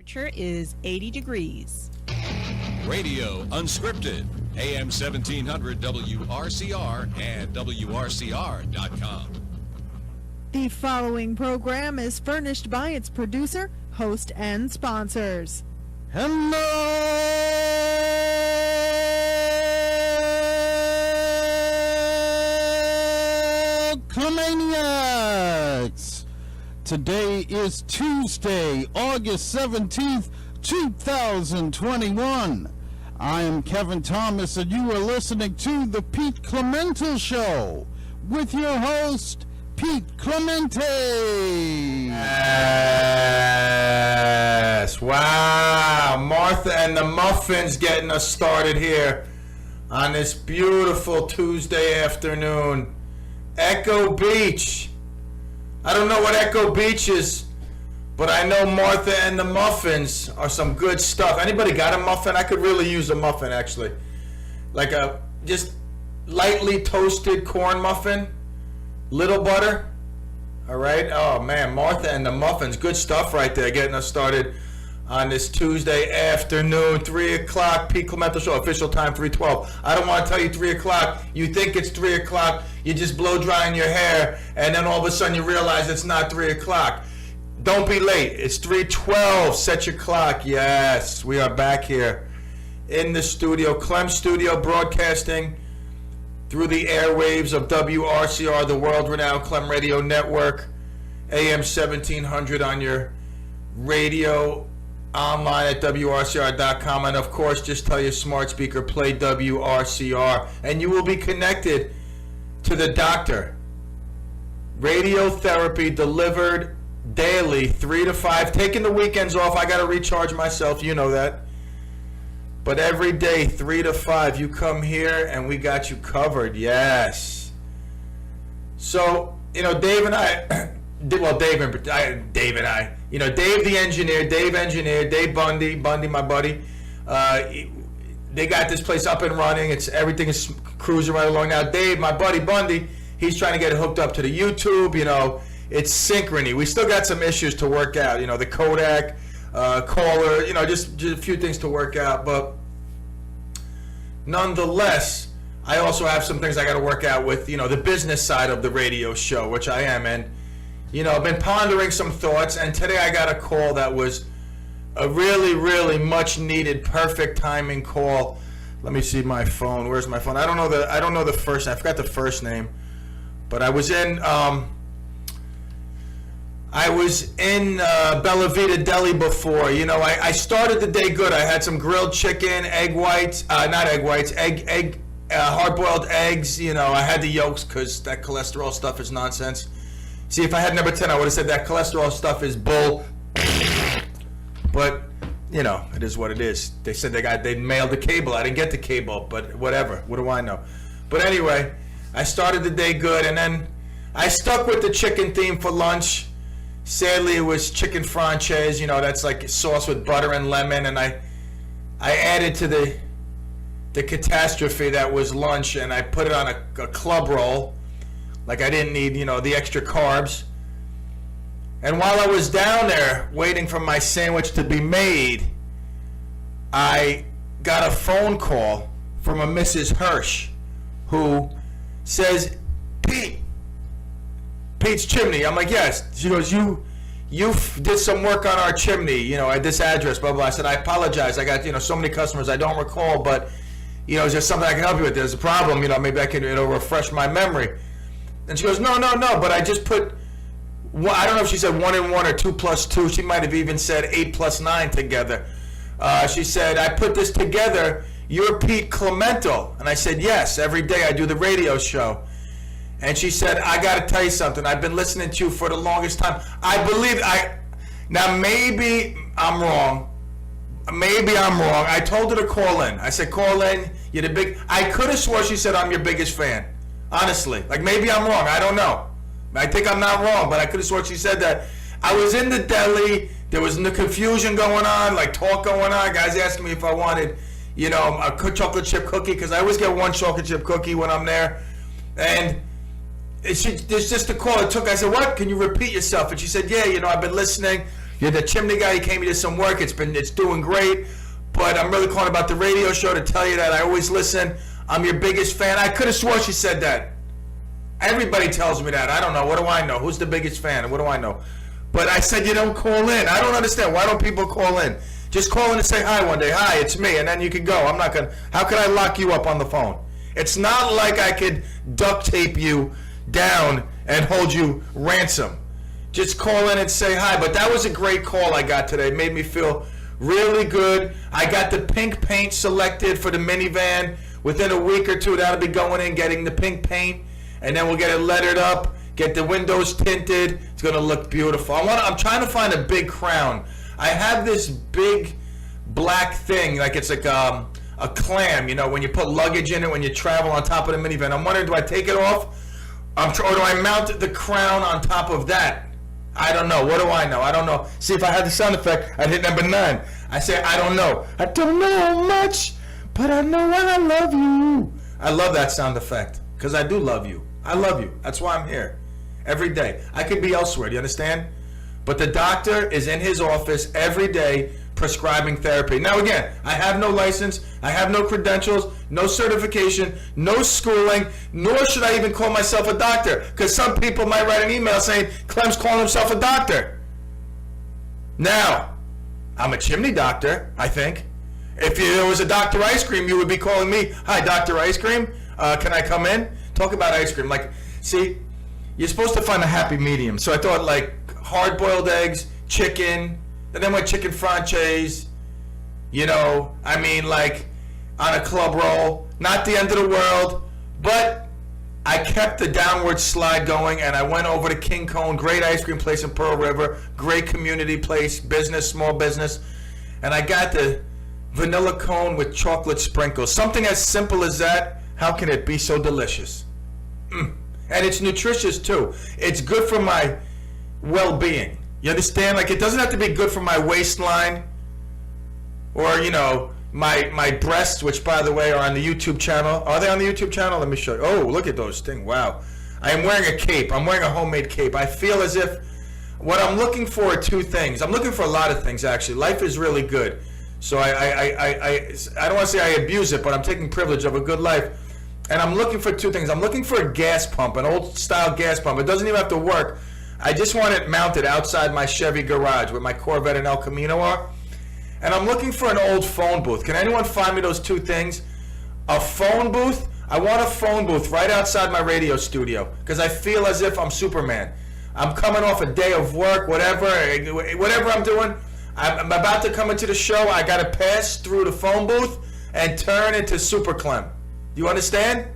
Temperature is 80 degrees. Radio Unscripted, AM 1700 WRCR and WRCR.com. The following program is furnished by its producer, host, and sponsors. Hello, CLEManiacs! Today is Tuesday, August 17th, 2021. I am Kevin Thomas, and you are listening to The Pete CLEMental Show with your host, Pete CLEMental. Yes, wow, Martha and the Muffins getting us started here on this beautiful Tuesday afternoon. Echo Beach. I don't know what Echo Beach is, but I know Martha and the Muffins are some good stuff. Anybody got a muffin? I could really use a muffin, actually. Like a just lightly toasted corn muffin, little butter. All right. Oh, man, Martha and the Muffins. Good stuff right there, getting us started on this Tuesday afternoon, 3 o'clock, Pete CLEMental Show, official time 3:12. I don't want to tell you 3 o'clock. You think it's 3 o'clock, you just blow drying your hair, and then all of a sudden you realize it's not 3 o'clock. Don't be late. It's 3:12. Set your clock. Yes, we are back here in the studio, Clem Studio, broadcasting through the airwaves of WRCR, the world-renowned Clem Radio Network, AM 1700 on your radio, online at WRCR.com, and of course, just tell your smart speaker, play WRCR, and you will be connected to the doctor. Radiotherapy delivered daily, 3 to 5. Taking the weekends off, I got to recharge myself, you know that. But every day, 3 to 5, you come here and we got you covered. Yes. So, Dave and I, Dave the engineer, Dave Bundy, my buddy. They got this place up and running. Everything is cruising right along now. Dave, my buddy Bundy, he's trying to get it hooked up to the YouTube. It's synchrony. We still got some issues to work out. The Kodak caller. Just a few things to work out. But nonetheless, I also have some things I got to work out with. The business side of the radio show, which I am, and I've been pondering some thoughts. And today I got a call that was a really, really much needed, perfect timing call. Let me see my phone. Where's my phone? I don't know the first. I forgot the first name, but I was in Bella Vita Deli before. I started the day good. I had some grilled chicken, egg whites, hard-boiled eggs. I had the yolks because that cholesterol stuff is nonsense. See, if I had number 10, I would have said that cholesterol stuff is bull. But, it is what it is. They said they mailed the cable. I didn't get the cable, but whatever. What do I know? But anyway, I started the day good, and then I stuck with the chicken theme for lunch. Sadly, it was chicken franchise. That's like sauce with butter and lemon, and I added to the catastrophe that was lunch, and I put it on a club roll. Like I didn't need, the extra carbs. And while I was down there waiting for my sandwich to be made, I got a phone call from a Mrs. Hirsch who says, Pete's chimney. I'm like, yes. She goes, you did some work on our chimney, at this address, blah, blah. I said, I apologize. I got, so many customers I don't recall, but, is there something I can help you with? There's a problem, maybe I can, refresh my memory. And she goes, no, but I just put, I don't know if she said 1 and 1 or 2 plus 2. She might have even said 8 plus 9 together. She said, I put this together. You're Pete CLEMental. And I said, yes, every day I do the radio show. And she said, I got to tell you something. I've been listening to you for the longest time. Now maybe I'm wrong. I told her to call in. I said, call in. You're the big, I could have swore she said I'm your biggest fan. Honestly, like maybe I'm wrong. I don't know. I think I'm not wrong, but I could have sworn she said that. I was in the deli. There was no confusion going on, like talk going on. Guys asking me if I wanted, a chocolate chip cookie, because I always get one chocolate chip cookie when I'm there. And there's just a call it took. I said, what? Can you repeat yourself? And she said, yeah, I've been listening. You're the chimney guy. You came, you did some work. It's doing great. But I'm really calling about the radio show to tell you that I always listen. I'm your biggest fan. I could have swore she said that. Everybody tells me that. I don't know. What do I know? Who's the biggest fan? What do I know? But I said you don't call in. I don't understand. Why don't people call in? Just call in and say hi one day. Hi, it's me. And then you can go. I'm not going to. How could I lock you up on the phone? It's not like I could duct tape you down and hold you ransom. Just call in and say hi. But that was a great call I got today. It made me feel really good. I got the pink paint selected for the minivan. Within a week or two, that'll be going in, getting the pink paint. And then we'll get it lettered up, get the windows tinted. It's going to look beautiful. I'm trying to find a big crown. I have this big black thing, like it's like a clam, you know, when you put luggage in it, when you travel on top of the minivan. I'm wondering, do I take it off? Or do I mount the crown on top of that? I don't know. What do I know? I don't know. See, if I had the sound effect, I'd hit number 9. I say, I don't know. I don't know much, but I know I love you. I love that sound effect because I do love you. I love you. That's why I'm here every day. I could be elsewhere. Do you understand? But the doctor is in his office every day prescribing therapy. Now, again, I have no license. I have no credentials, no certification, no schooling, nor should I even call myself a doctor, because some people might write an email saying Clem's calling himself a doctor. Now, I'm a chimney doctor, I think. If there was a Dr. Ice Cream, you would be calling me, hi, Dr. Ice Cream, can I come in? Talk about ice cream. Like, see, you're supposed to find a happy medium. So I thought, like, hard-boiled eggs, chicken, and then went chicken franchise, you know, I mean, like, on a club roll. Not the end of the world, but I kept the downward slide going, and I went over to King Cone, great ice cream place in Pearl River, great community place, business, small business, and I got the vanilla cone with chocolate sprinkles. Something as simple as that. How can it be so delicious? And it's nutritious too. It's good for my well-being. You understand? Like, it doesn't have to be good for my waistline or, you know, my breasts, which, by the way, are on the YouTube channel. Are they on the YouTube channel? Let me show you. Oh, look at those things. Wow. I am wearing a cape. I'm wearing a homemade cape. I feel as if what I'm looking for are 2 things. I'm looking for a lot of things, actually. Life is really good. So I don't want to say I abuse it, but I'm taking privilege of a good life. And I'm looking for 2 things. I'm looking for a gas pump, an old-style gas pump. It doesn't even have to work. I just want it mounted outside my Chevy garage where my Corvette and El Camino are. And I'm looking for an old phone booth. Can anyone find me those 2 things? A phone booth? I want a phone booth right outside my radio studio because I feel as if I'm Superman. I'm coming off a day of work, whatever I'm doing. I'm about to come into the show. I got to pass through the phone booth and turn into Super Clem. Do you understand?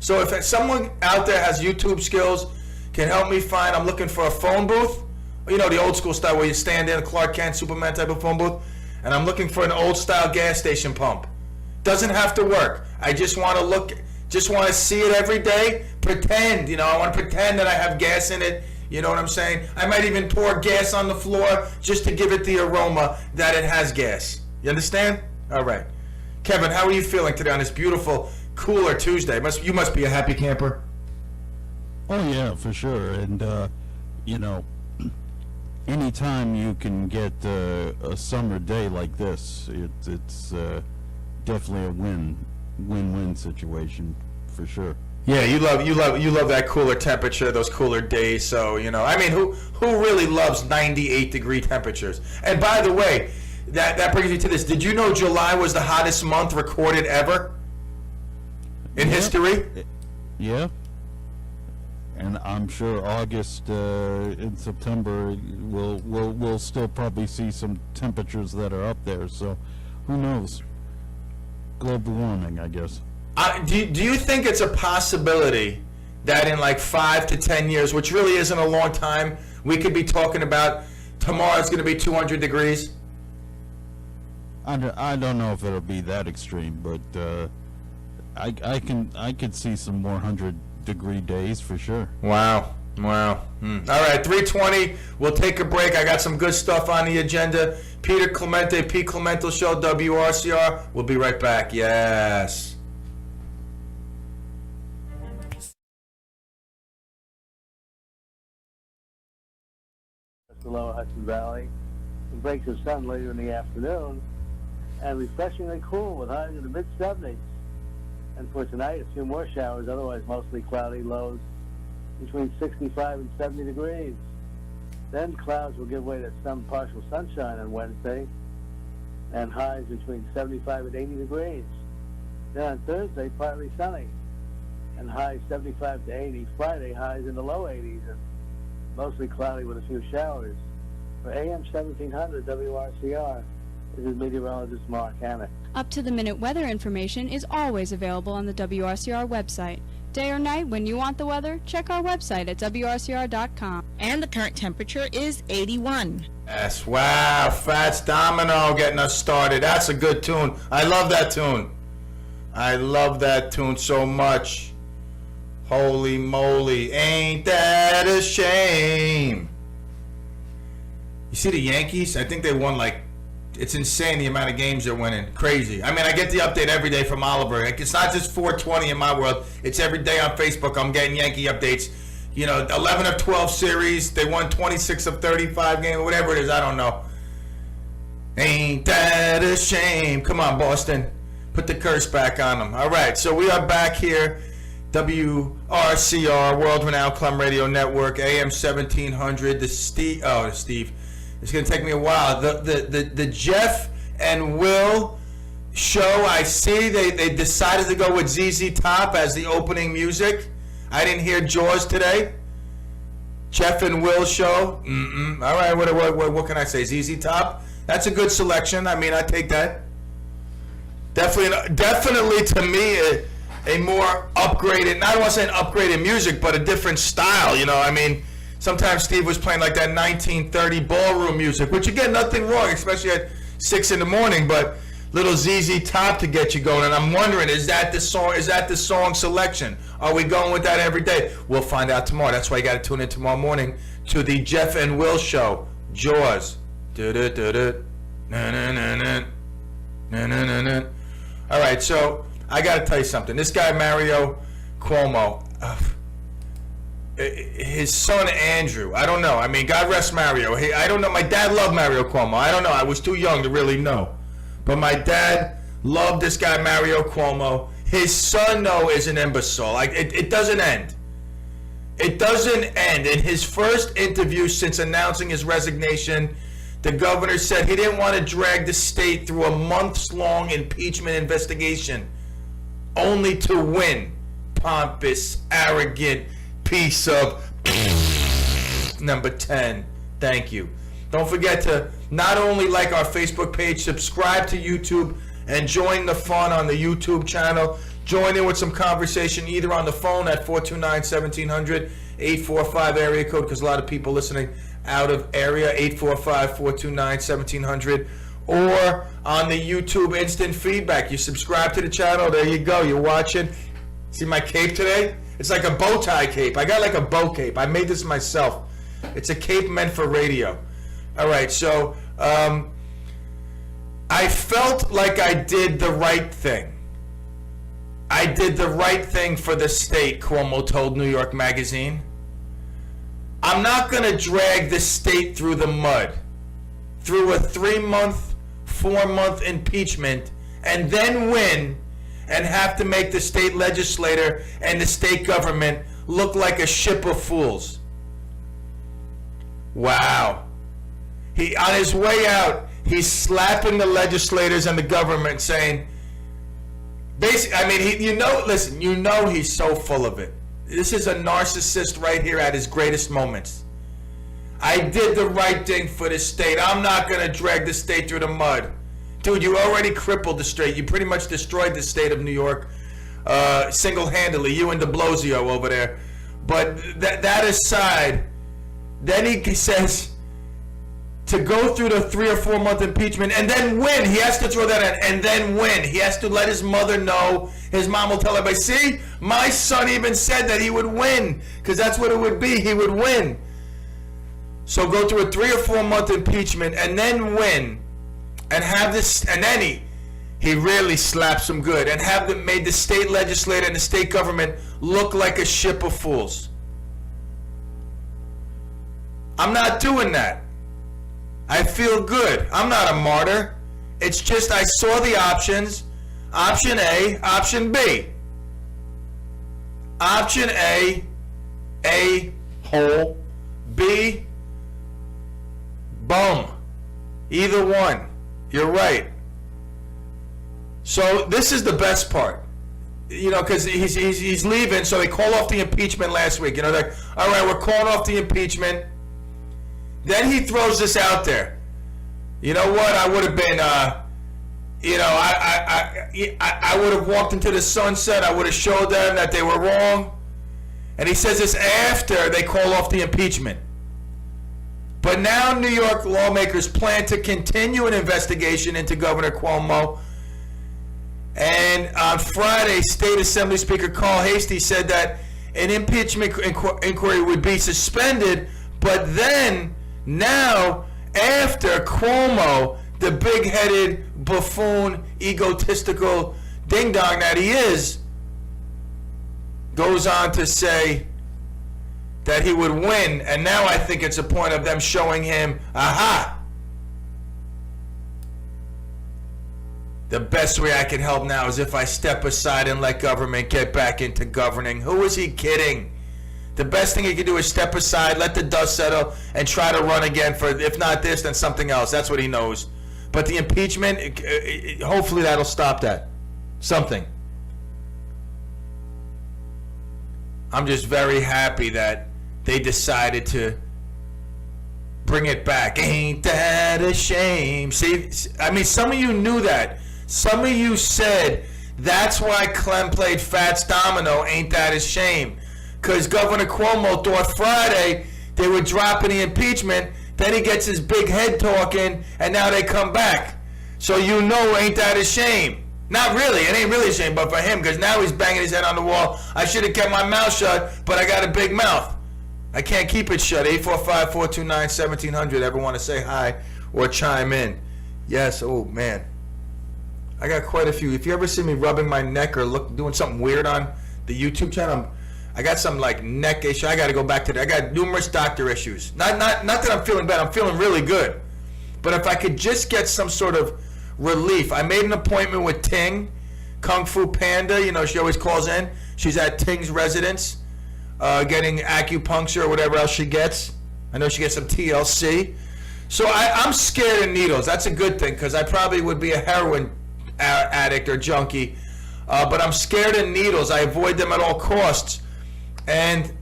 So if someone out there has YouTube skills, can help me find, I'm looking for a phone booth. You know, the old school style where you stand in a Clark Kent, Superman type of phone booth. And I'm looking for an old style gas station pump. Doesn't have to work. I just want to see it every day. Pretend, you know, I want to pretend that I have gas in it. You know what I'm saying? I might even pour gas on the floor just to give it the aroma that it has gas. You understand? All right. Kevin, how are you feeling today on this beautiful, cooler Tuesday? You must be a happy camper. Oh, yeah, for sure. And, you know, anytime you can get a summer day like this, it's definitely a win-win situation for sure. Yeah, you love that cooler temperature, those cooler days. So, you know, I mean, who really loves 98 degree temperatures? And by the way, that brings me to this. Did you know July was the hottest month recorded ever in history? Yeah. And I'm sure August and September we'll still probably see some temperatures that are up there. So, who knows? Global warming, I guess. Do you think it's a possibility that in like 5 to 10 years, which really isn't a long time, we could be talking about tomorrow's going to be 200 degrees? I don't know if it'll be that extreme, but I could see some more 100-degree days for sure. Wow. All right, 3:20. We'll take a break. I got some good stuff on the agenda. Peter Clemente, Pete CLEMental Show, WRCR. We'll be right back. Yes. The Lower Hudson Valley. some breaks of sun later in the afternoon, and refreshingly cool with highs in the mid-70s. And for tonight, a few more showers, otherwise mostly cloudy, lows between 65 and 70 degrees. Then clouds will give way to some partial sunshine on Wednesday, and highs between 75 and 80 degrees. Then on Thursday, partly sunny, and highs 75 to 80. Friday, highs in the low 80s, and mostly cloudy with a few showers. For AM 1700 WRCR, this is meteorologist Mark Hanna. Up-to-the-minute weather information is always available on the WRCR website. Day or night, when you want the weather, check our website at WRCR.com. And the current temperature is 81. Yes, wow, Fats Domino getting us started. That's a good tune. I love that tune. I love that tune so much. Holy moly, ain't that a shame? You see the Yankees? I think they won it's insane the amount of games they're winning. Crazy. I mean, I get the update every day from Oliver. It's not just 420 in my world. It's every day on Facebook. I'm getting Yankee updates. 11 of 12 series. They won 26 of 35 games, whatever it is. I don't know. Ain't that a shame? Come on, Boston. Put the curse back on them. All right, so we are back here. WRCR, World-Renowned Clem Radio Network, AM 1700. Steve. It's going to take me a while. The Jeff and Will show, I see they decided to go with ZZ Top as the opening music. I didn't hear Jaws today. Jeff and Will show. All right, what can I say? ZZ Top? That's a good selection. I mean, I take that. Definitely to me, a more upgraded, I don't want to say an upgraded music, but a different style, I mean, sometimes Steve was playing like that 1930 ballroom music, which again, nothing wrong, especially at 6 in the morning, but little ZZ Top to get you going. And I'm wondering, is that the song selection? Are we going with that every day? We'll find out tomorrow. That's why you got to tune in tomorrow morning to the Jeff and Will show. Jaws. All right, so I got to tell you something. This guy, Mario Cuomo, his son, Andrew, I don't know. I mean, God rest Mario. I don't know. My dad loved Mario Cuomo. I don't know. I was too young to really know. But my dad loved this guy, Mario Cuomo. His son, though, is an imbecile. It doesn't end. It doesn't end. In his first interview since announcing his resignation, the governor said he didn't want to drag the state through a months-long impeachment investigation only to win. Pompous, arrogant piece of number 10. Thank you. Don't forget to not only like our Facebook page, subscribe to YouTube, and join the fun on the YouTube channel. Join in with some conversation either on the phone at 429-1700, 845 area code, because a lot of people listening out of area, 845-429-1700, or on the YouTube instant feedback. You subscribe to the channel, there you go, you're watching. See my cape today? It's like a bow tie cape. I got like a bow cape. I made this myself. It's a cape meant for radio. All right, so I felt like I did the right thing. I did the right thing for the state, Cuomo told New York Magazine. I'm not going to drag the state through the mud, through a 3-month, 4-month impeachment, and then win and have to make the state legislator and the state government look like a ship of fools. Wow. On his way out, he's slapping the legislators and the government saying, basically, I mean, listen, he's so full of it. This is a narcissist right here at his greatest moments. I did the right thing for the state. I'm not going to drag the state through the mud. Dude, you already crippled the state. You pretty much destroyed the state of New York single-handedly, you and de Blasio over there. But that aside, then he says to go through the 3 or 4 month impeachment and then win. He has to throw that in and then win. He has to let his mother know. His mom will tell everybody, see, my son even said that he would win, because that's what it would be. He would win. So go through a 3 or 4 month impeachment and then win, and have this, and then he really slaps them good, and have them made the state legislature and the state government look like a ship of fools. I'm not doing that. I feel good. I'm not a martyr. It's just I saw the options. Option A, option B. Option A hole. B, bum. Either one. You're right. So this is the best part. You know, because he's leaving, so they call off the impeachment last week. You know, they're, all right, we're calling off the impeachment. Then he throws this out there. You know what? I would have been, you know, I would have walked into the sunset. I would have showed them that they were wrong. And he says this after they call off the impeachment. But now New York lawmakers plan to continue an investigation into Governor Cuomo. And on Friday, State Assembly Speaker Carl Hastie said that an impeachment inquiry would be suspended, but then, now, after Cuomo, the big-headed, buffoon, egotistical ding-dong that he is, goes on to say that he would win, and now I think it's a point of them showing him, aha! The best way I can help now is if I step aside and let government get back into governing. Who is he kidding? The best thing he can do is step aside, let the dust settle, and try to run again for, if not this, then something else. That's what he knows. But the impeachment, hopefully that'll stop that. Something. I'm just very happy that they decided to bring it back. Ain't that a shame? See, I mean, some of you knew that. Some of you said that's why Clem played Fats Domino, ain't that a shame? Because Governor Cuomo thought Friday they were dropping the impeachment, then he gets his big head talking, and now they come back. So you know, ain't that a shame? Not really, it ain't really a shame, but for him, because now he's banging his head on the wall. I should have kept my mouth shut, but I got a big mouth. I can't keep it shut. 845-429-1700. Ever want to say hi or chime in? Yes, oh man. I got quite a few. If you ever see me rubbing my neck or doing something weird on the YouTube channel, I got some like neck issue. I got to go back to that. I got numerous doctor issues. Not that I'm feeling bad. I'm feeling really good. But if I could just get some sort of relief. I made an appointment with Ting, Kung Fu Panda. You know, she always calls in. She's at Ting's residence, getting acupuncture or whatever else she gets. I know she gets some TLC. So I'm scared of needles. That's a good thing because I probably would be a heroin addict or junkie. But I'm scared of needles. I avoid them at all costs. And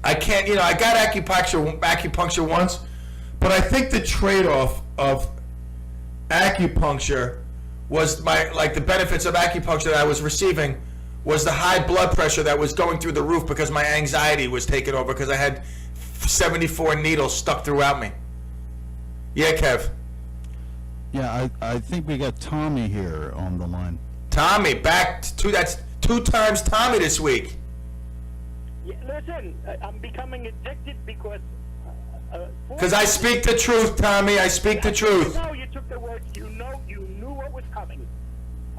I can't, you know, I got acupuncture once, but I think the trade-off of acupuncture was the benefits of acupuncture that I was receiving was the high blood pressure that was going through the roof because my anxiety was taken over because I had 74 needles stuck throughout me. Yeah, Kev. Yeah, I think we got Tommy here on the line. Tommy, that's 2 times Tommy this week. Yeah, listen, I'm becoming addicted because I speak the truth, Tommy. I speak the truth. No, you took the words. You knew what was coming.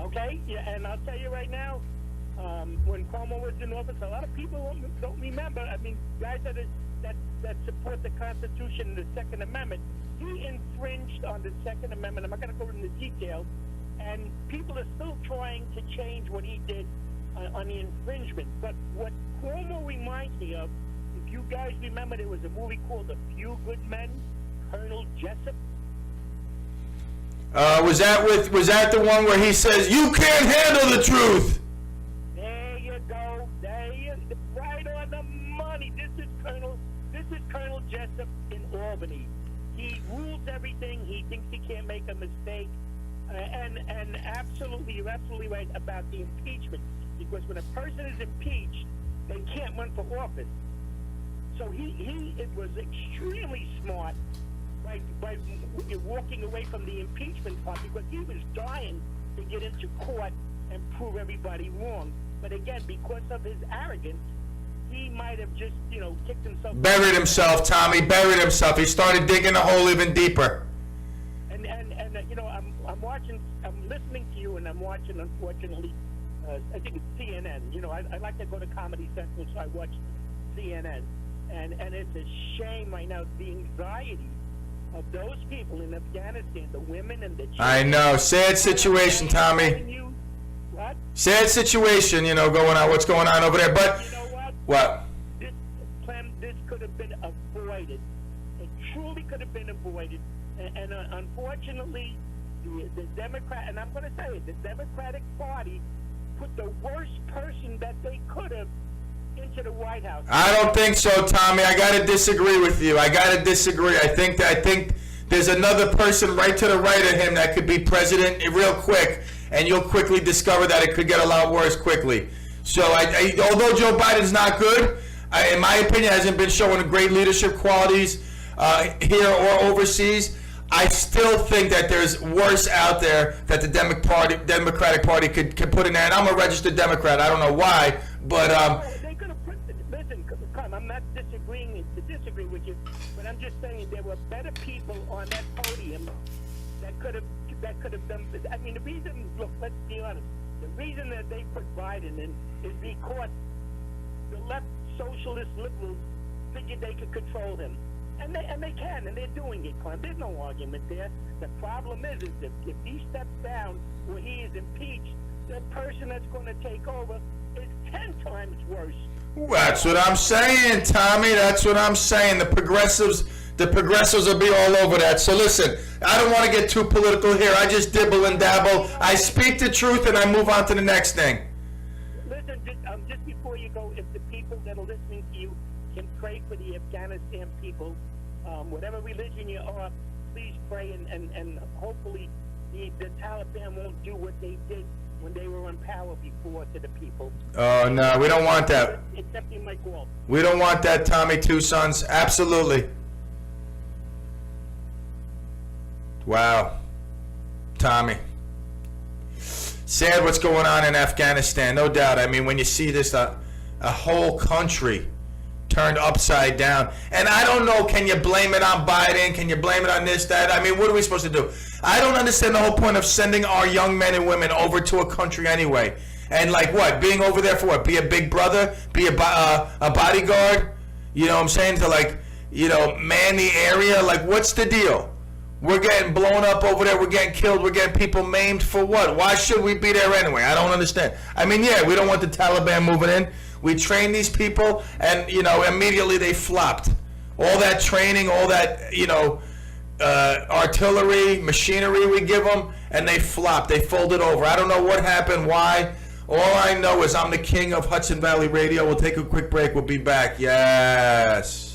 Okay? Yeah, and I'll tell you right now, when Cuomo was in office, a lot of people don't remember. I mean, guys that support the Constitution and the Second Amendment, he infringed on the Second Amendment. I'm not going to go into detail. And people are still trying to change what he did on the infringement. But what Cuomo reminds me of, if you guys remember, there was a movie called A Few Good Men, Colonel Jessup. Was that the one where he says, "You can't handle the truth"? There you go. Right on the money. This is Colonel Jessup in Albany. He rules everything. He thinks he can't make a mistake. And absolutely, you're absolutely right about the impeachment. Because when a person is impeached, they can't run for office. So it was extremely smart by walking away from the impeachment part because he was dying to get into court and prove everybody wrong. But again, because of his arrogance, he might have just, kicked himself. Buried himself, Tommy. Buried himself. He started digging the hole even deeper. And I'm listening to you, and I'm watching, unfortunately, I think it's CNN. I like to go to Comedy Central, so I watch CNN. And it's a shame right now, the anxiety of those people in Afghanistan, the women and the children. I know. Sad situation, Tommy. What? Sad situation, going on. What's going on over there? But You know what? what? This could have been avoided. It truly could have been avoided. And unfortunately, the Democrat, and I'm going to say it, the Democratic Party put the worst person that they could have into the White House. I don't think so, Tommy. I got to disagree with you. I think there's another person right to the right of him that could be president real quick, and you'll quickly discover that it could get a lot worse quickly. So, although Joe Biden's not good, in my opinion, hasn't been showing great leadership qualities here or overseas, I still think that there's worse out there that the Democratic Party could put in there. And I'm a registered Democrat. I don't know why, but they could have put. Listen, come. I'm not disagreeing to disagree with you, but I'm just saying there were better people on that podium that could have done. I mean, the reason. Look, let's be honest. The reason that they put Biden in is because the left socialist liberals figured they could control him. And they can, and they're doing it, Clem. There's no argument there. The problem is if he steps down or he is impeached, the person that's going to take over is 10 times worse. that's what I'm saying, Tommy. That's what I'm saying. The progressives will be all over that. So listen, I don't want to get too political here. I just dibble and dabble. I speak the truth, and I move on to the next thing. Listen, just before you go, if the people that are listening to you can pray for the Afghanistan people, whatever religion you are, please pray, and hopefully the Taliban won't do what they did when they were in power before to the people. Oh, no, we don't want that. Except in my call. We don't want that, Tommy, two sons. Absolutely. Wow. Tommy. Sad what's going on in Afghanistan, no doubt. I mean, when you see this, a whole country turned upside down. And I don't know, can you blame it on Biden? Can you blame it on this, that? I mean, what are we supposed to do? I don't understand the whole point of sending our young men and women over to a country anyway. And like what? Being over there for what? Be a big brother? Be a bodyguard? You know what I'm saying? To man the area? Like, what's the deal? We're getting blown up over there. We're getting killed. We're getting people maimed for what? Why should we be there anyway? I don't understand. I mean, yeah, we don't want the Taliban moving in. We trained these people, and, immediately they flopped. All that training, all that, artillery, machinery we give them, and they flopped. They folded over. I don't know what happened, why. All I know is I'm the king of Hudson Valley Radio. We'll take a quick break. We'll be back. Yes.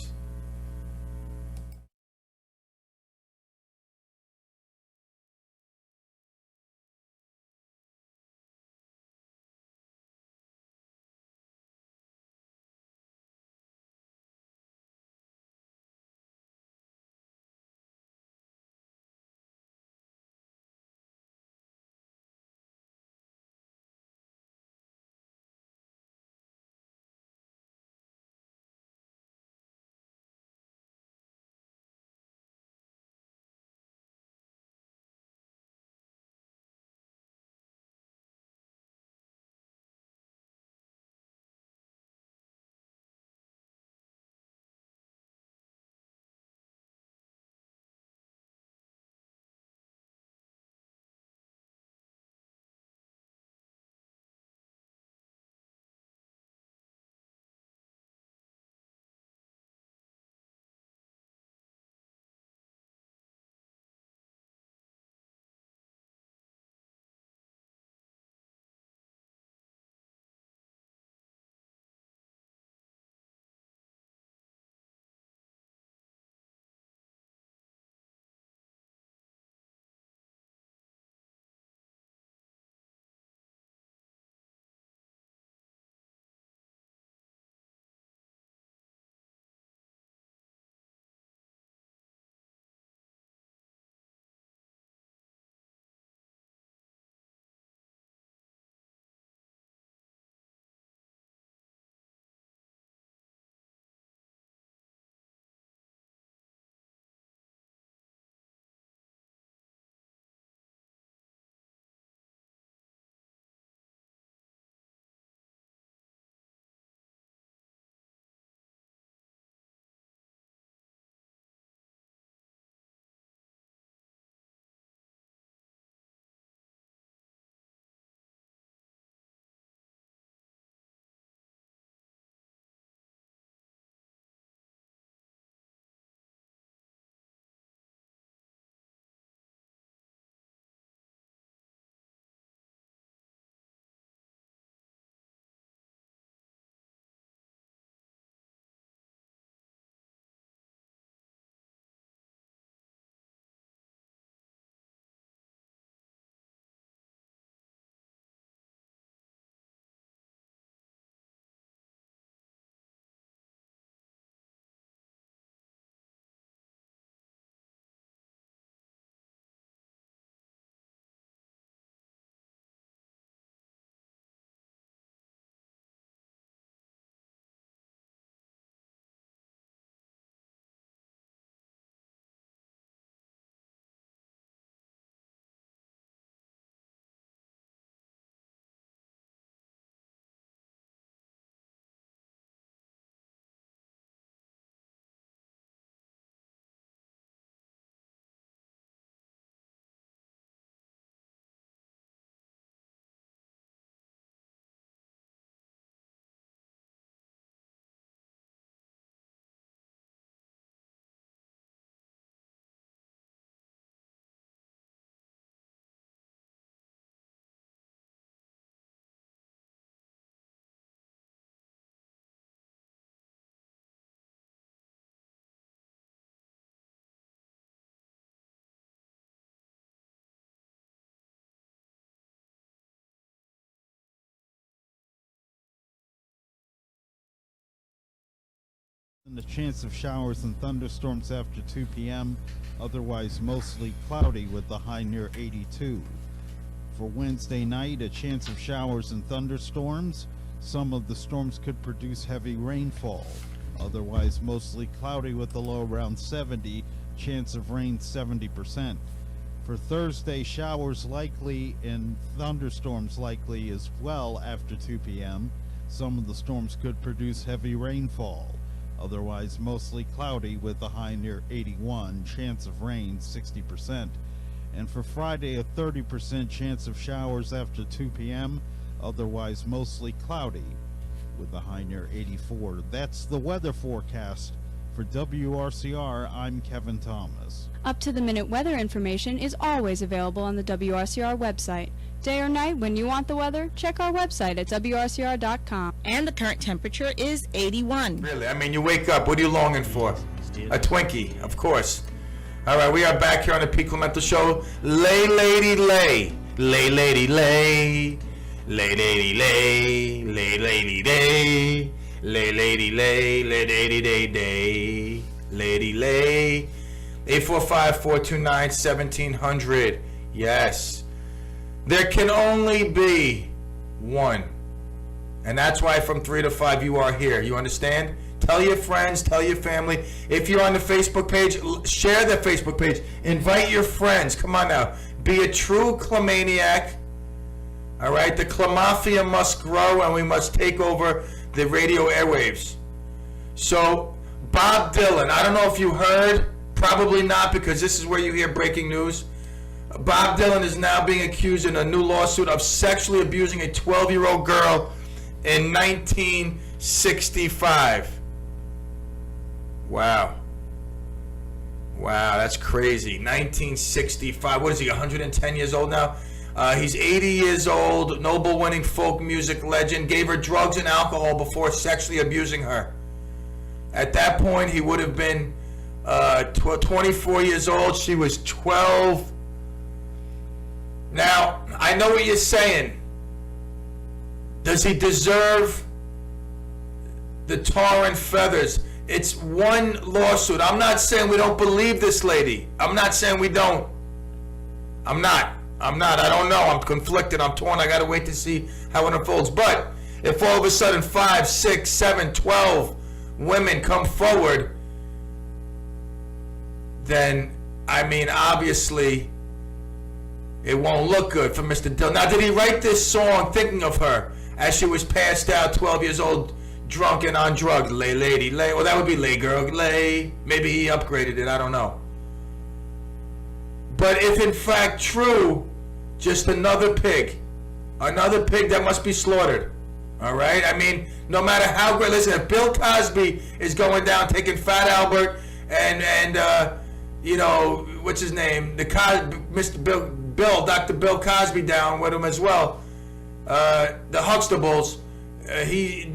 And the chance of showers and thunderstorms after 2 p.m. Otherwise mostly cloudy with the high near 82. For Wednesday night, a chance of showers and thunderstorms. Some of the storms could produce heavy rainfall. Otherwise mostly cloudy with the low around 70. Chance of rain 70%. For Thursday, showers likely and thunderstorms likely as well after 2 p.m. Some of the storms could produce heavy rainfall. Otherwise mostly cloudy with a high near 81, chance of rain 60%. And for Friday, a 30% chance of showers after 2 p.m. Otherwise mostly cloudy with a high near 84. That's the weather forecast. For WRCR, I'm Kevin Thomas. Up-to-the-minute weather information is always available on the WRCR website. Day or night, when you want the weather, check our website at WRCR.com. And the current temperature is 81. Really? I mean, you wake up. What are you longing for? A Twinkie, of course. All right, we are back here on the CLEMental Show. Lay, lady, lay. Lay, lady, lay. Lay, lady, lay. Lay, lady, lay. Lay, lady, lay. Lay, lady, day, day. Lady, lay. 845-429-1700. Yes. There can only be one. And that's why from 3 to 5 you are here. You understand? Tell your friends, tell your family. If you're on the Facebook page, share the Facebook page. Invite your friends. Come on now. Be a true Clemaniac. All right? The Clemafia must grow and we must take over the radio airwaves. So, Bob Dylan. I don't know if you heard. Probably not, because this is where you hear breaking news. Bob Dylan is now being accused in a new lawsuit of sexually abusing a 12-year-old girl in 1965. Wow. Wow, that's crazy. 1965. What is he, 110 years old now? He's 80 years old, Nobel-winning folk music legend, gave her drugs and alcohol before sexually abusing her. At that point, he would have been 24 years old. She was 12. Now, I know what you're saying. Does he deserve the tar and feathers? It's one lawsuit. I'm not saying we don't believe this lady. I'm not saying we don't. I'm not. I don't know. I'm conflicted. I'm torn. I got to wait to see how it unfolds. But if all of a sudden 5, 6, 7, 12 women come forward, then, I mean, obviously, it won't look good for Mr. Dylan. Now, did he write this song thinking of her as she was passed out, 12 years old, drunk and on drugs? Lay, lady, lay. Well, that would be lay, girl, lay. Maybe he upgraded it. I don't know. But if in fact true, just another pig that must be slaughtered. All right? I mean, no matter how great. Listen, if Bill Cosby is going down taking Fat Albert and you know, what's his name? Dr. Bill Cosby down with him as well. The Huxtables,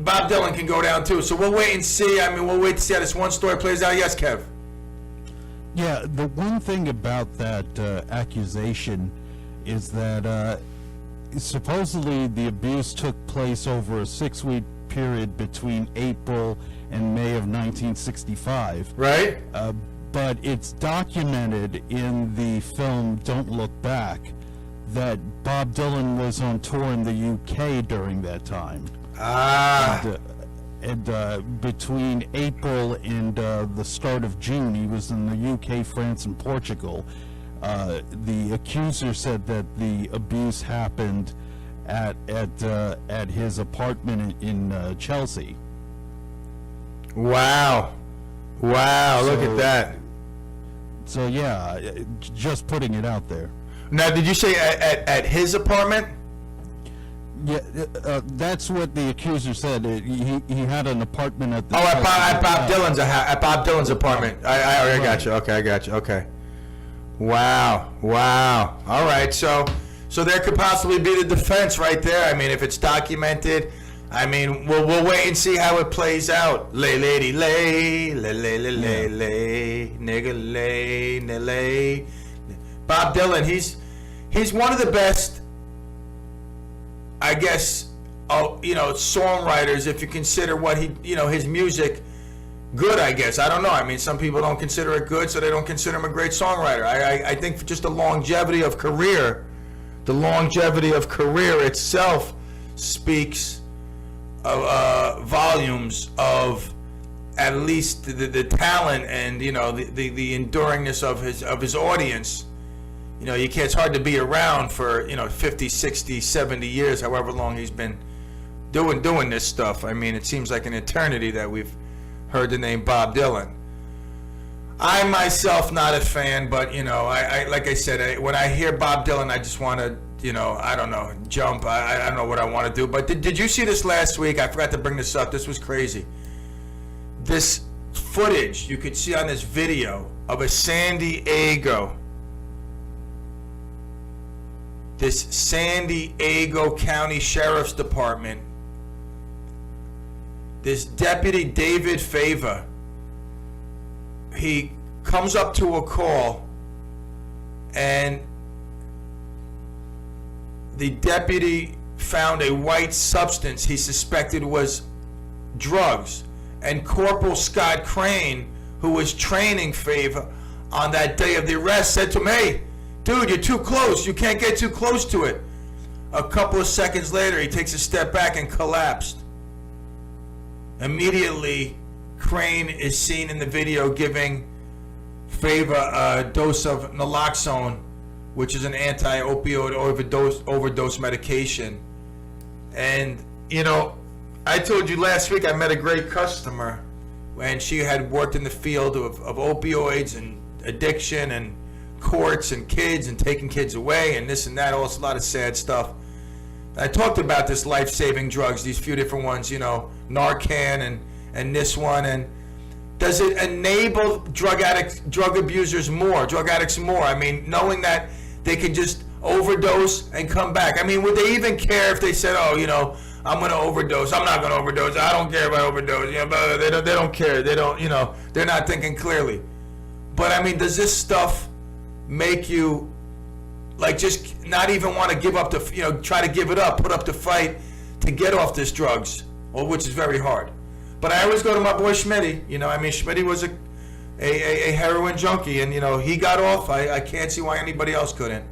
Bob Dylan can go down too. So we'll wait and see. I mean, we'll wait to see how this one story plays out. Yes, Kev? Yeah, the one thing about that accusation is that supposedly the abuse took place over a 6-week period between April and May of 1965. Right? But it's documented in the film Don't Look Back that Bob Dylan was on tour in the UK during that time. And between April and the start of June, he was in the UK, France, and Portugal. The accuser said that the abuse happened at his apartment in Chelsea. Wow. Wow, look at that. So yeah, just putting it out there. Now, did you say at his apartment? Yeah, that's what the accuser said. He had an apartment at the. Oh, at Bob Dylan's apartment. I got you. Okay, I got you. Okay. Wow. All right. So there could possibly be the defense right there. I mean, if it's documented. I mean, we'll wait and see how it plays out. Lay, lady, lay, lay, lay, lay, lay, lay, nigga, lay, lay. Bob Dylan, he's one of the best, I guess, songwriters, if you consider what his music good, I guess. I don't know. I mean, some people don't consider it good, so they don't consider him a great songwriter. I think just the longevity of career itself speaks of volumes of at least the talent and, you know, the enduringness of his audience. You know, it's hard to be around for, you know, 50, 60, 70 years, however long he's been doing this stuff. I mean, it seems like an eternity that we've heard the name Bob Dylan. I myself not a fan, but, you know, I like I said, when I hear Bob Dylan, I just want to, you know, I don't know, jump. I don't know what I want to do. But did you see this last week? I forgot to bring this up. This was crazy. This footage you could see on this video of a San Diego County Sheriff's Department, this Deputy David Favor, he comes up to a call, and the deputy found a white substance he suspected was drugs. And Corporal Scott Crane, who was training Favor on that day of the arrest, said to him, "Hey, dude, you're too close. You can't get too close to it." A couple of seconds later, he takes a step back and collapsed. Immediately, Crane is seen in the video giving Favor a dose of naloxone, which is an anti-opioid overdose medication. And, you know, I told you last week I met a great customer, and she had worked in the field of opioids and addiction and courts and kids and taking kids away and this and that, also a lot of sad stuff. I talked about this life-saving drugs, these few different ones, you know, Narcan and this one, and does it enable drug addicts more? I mean, knowing that they can just overdose and come back. I mean, would they even care if they said, "Oh, you know, I'm going to overdose. I'm not going to overdose. I don't care about overdose." You know, but they don't care. They don't, you know, they're not thinking clearly. But I mean, does this stuff make you like just not even want to give up the, you know, try to give it up, put up the fight to get off this drugs, or which is very hard. But I always go to my boy Schmitty. You know, I mean, Schmitty was a heroin junkie, and, you know, he got off. I can't see why anybody else couldn't.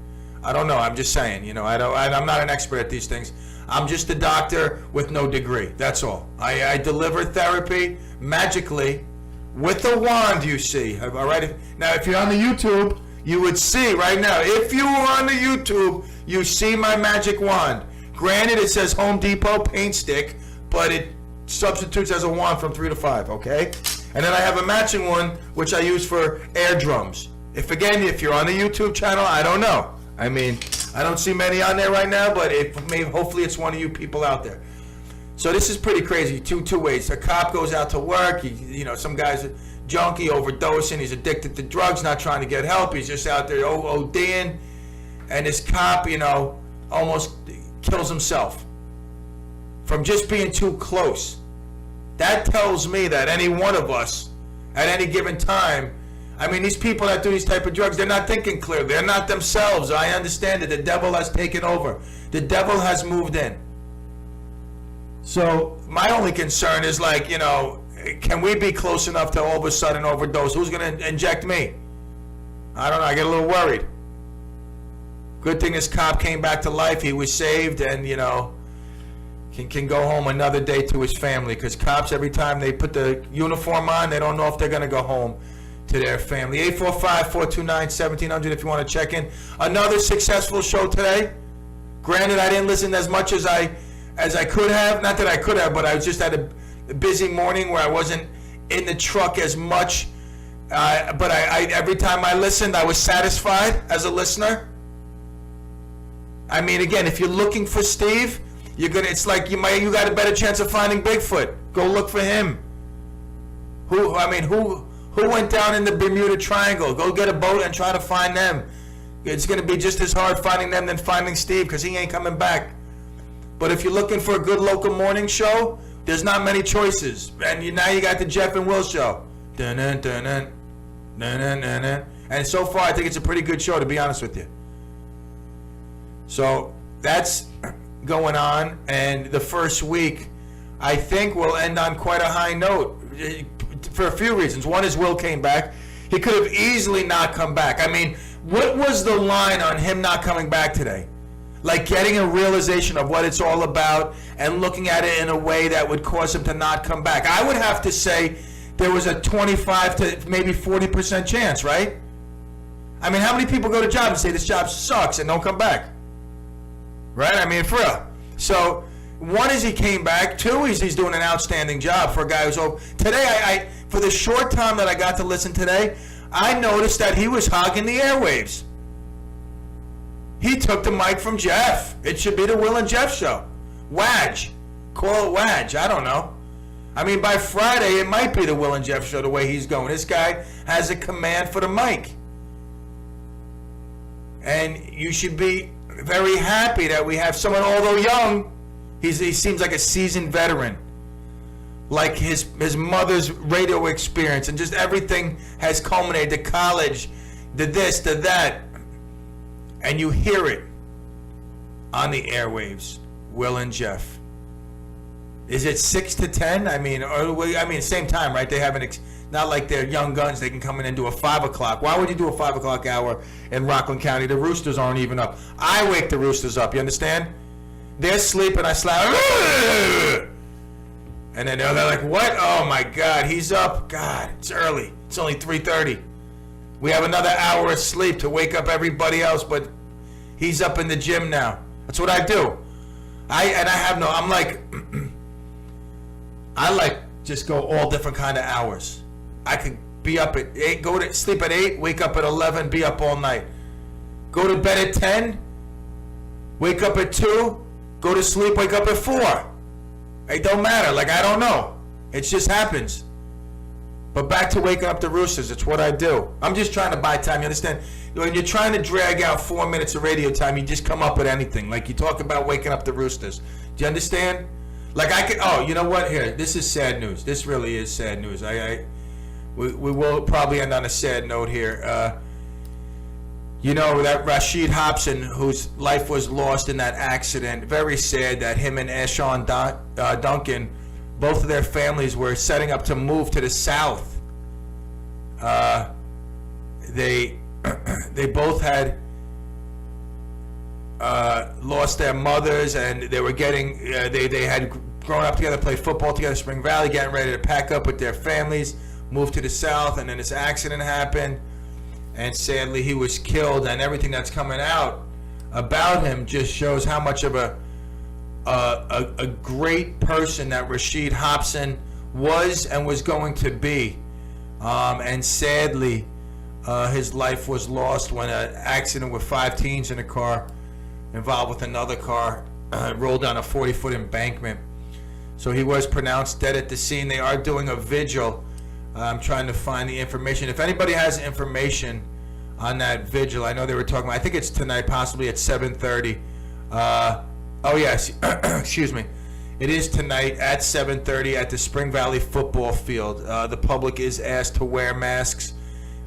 I don't know. I'm just saying. You know, I'm not an expert at these things. I'm just a doctor with no degree. That's all. I deliver therapy magically with a wand, you see. All right. Now, if you're on the YouTube, you would see right now. If you were on the YouTube, you see my magic wand. Granted, it says Home Depot paint stick, but it substitutes as a wand from 3 to 5. Okay. And then I have a matching one, which I use for air drums. If you're on the YouTube channel, I don't know. I mean, I don't see many on there right now, but hopefully it's one of you people out there. So this is pretty crazy. Two ways. A cop goes out to work. Some guy's a junkie, overdosing. He's addicted to drugs, not trying to get help. He's just out there ODing. And this cop, you know, almost kills himself from just being too close. That tells me that any one of us, at any given time, I mean, these people that do these type of drugs, they're not thinking clearly. They're not themselves. I understand it. The devil has taken over. The devil has moved in. So my only concern is, like, you know, can we be close enough to all of a sudden overdose? Who's going to inject me? I don't know. I get a little worried. Good thing this cop came back to life. He was saved, and, you know, can go home another day to his family, because cops, every time they put the uniform on, they don't know if they're going to go home to their family. 845-429-1700 if you want to check in. Another successful show today. Granted, I didn't listen as much as I could have. Not that I could have, but I was just at a busy morning where I wasn't in the truck as much. But I every time I listened, I was satisfied as a listener. I mean, again, if you're looking for Steve, it's like you got a better chance of finding Bigfoot. Go look for him. Who went down in the Bermuda Triangle? Go get a boat and try to find them. It's going to be just as hard finding them than finding Steve, because he ain't coming back. But if you're looking for a good local morning show, there's not many choices. And now you got the Jeff and Will show. Dun-dun, dun-dun, dun-dun, dun-dun. And so far, I think it's a pretty good show, to be honest with you. So that's going on. And the first week, I think, will end on quite a high note. for a few reasons. One is Will came back. He could have easily not come back. I mean, what was the line on him not coming back today? Like getting a realization of what it's all about and looking at it in a way that would cause him to not come back. I would have to say there was a 25 to maybe 40% chance, right? I mean, how many people go to jobs and say this job sucks and don't come back? Right? I mean, for real. So, one is he came back. Two is he's doing an outstanding job for a guy who's over. Today, I for the short time that I got to listen today, I noticed that he was hogging the airwaves. He took the mic from Jeff. It should be the Will and Jeff show. Wadge. Call it Wadge. I don't know. I mean, by Friday, it might be the Will and Jeff show the way he's going. This guy has a command for the mic. And you should be very happy that we have someone, although young, he seems like a seasoned veteran. Like his mother's radio experience and just everything has culminated. The college, the this, the that. And you hear it on the airwaves. Will and Jeff. Is it 6 to 10? I mean, same time, right? They haven't, not like they're young guns. They can come in and do a 5 o'clock. Why would you do a 5 o'clock hour in Rockland County? The roosters aren't even up. I wake the roosters up. You understand? They're sleeping. I slap. And then they're like, what? Oh, my God. He's up. God, it's early. It's only 3:30. We have another hour of sleep to wake up everybody else, but he's up in the gym now. That's what I do. I'm like, I like just go all different kind of hours. I could be up at 8, go to sleep at 8, wake up at 11, be up all night. Go to bed at 10, wake up at 2, go to sleep, wake up at 4. It don't matter. Like, I don't know. It just happens. But back to waking up the roosters. It's what I do. I'm just trying to buy time. You understand? When you're trying to drag out 4 minutes of radio time, you just come up with anything. Like you talk about waking up the roosters. Do you understand? Like I could. Oh, you know what? Here, this is sad news. This really is sad news. We will probably end on a sad note here. You know that Rashid Hobson, whose life was lost in that accident. Very sad that him and Ashawn Duncan, both of their families were setting up to move to the south. They both had lost their mothers, and they were getting they had grown up together, played football together, Spring Valley, getting ready to pack up with their families, move to the south, and then this accident happened, and sadly he was killed. And everything that's coming out about him just shows how much of a great person that Rashid Hobson was and was going to be. And sadly, his life was lost when an accident with 5 teens in a car involved with another car rolled down a 40-foot embankment. So he was pronounced dead at the scene. They are doing a vigil. I'm trying to find the information. If anybody has information on that vigil, I know they were talking about, I think it's tonight, possibly at 7:30. Oh yes, excuse me. It is tonight at 7:30 at the Spring Valley football field. The public is asked to wear masks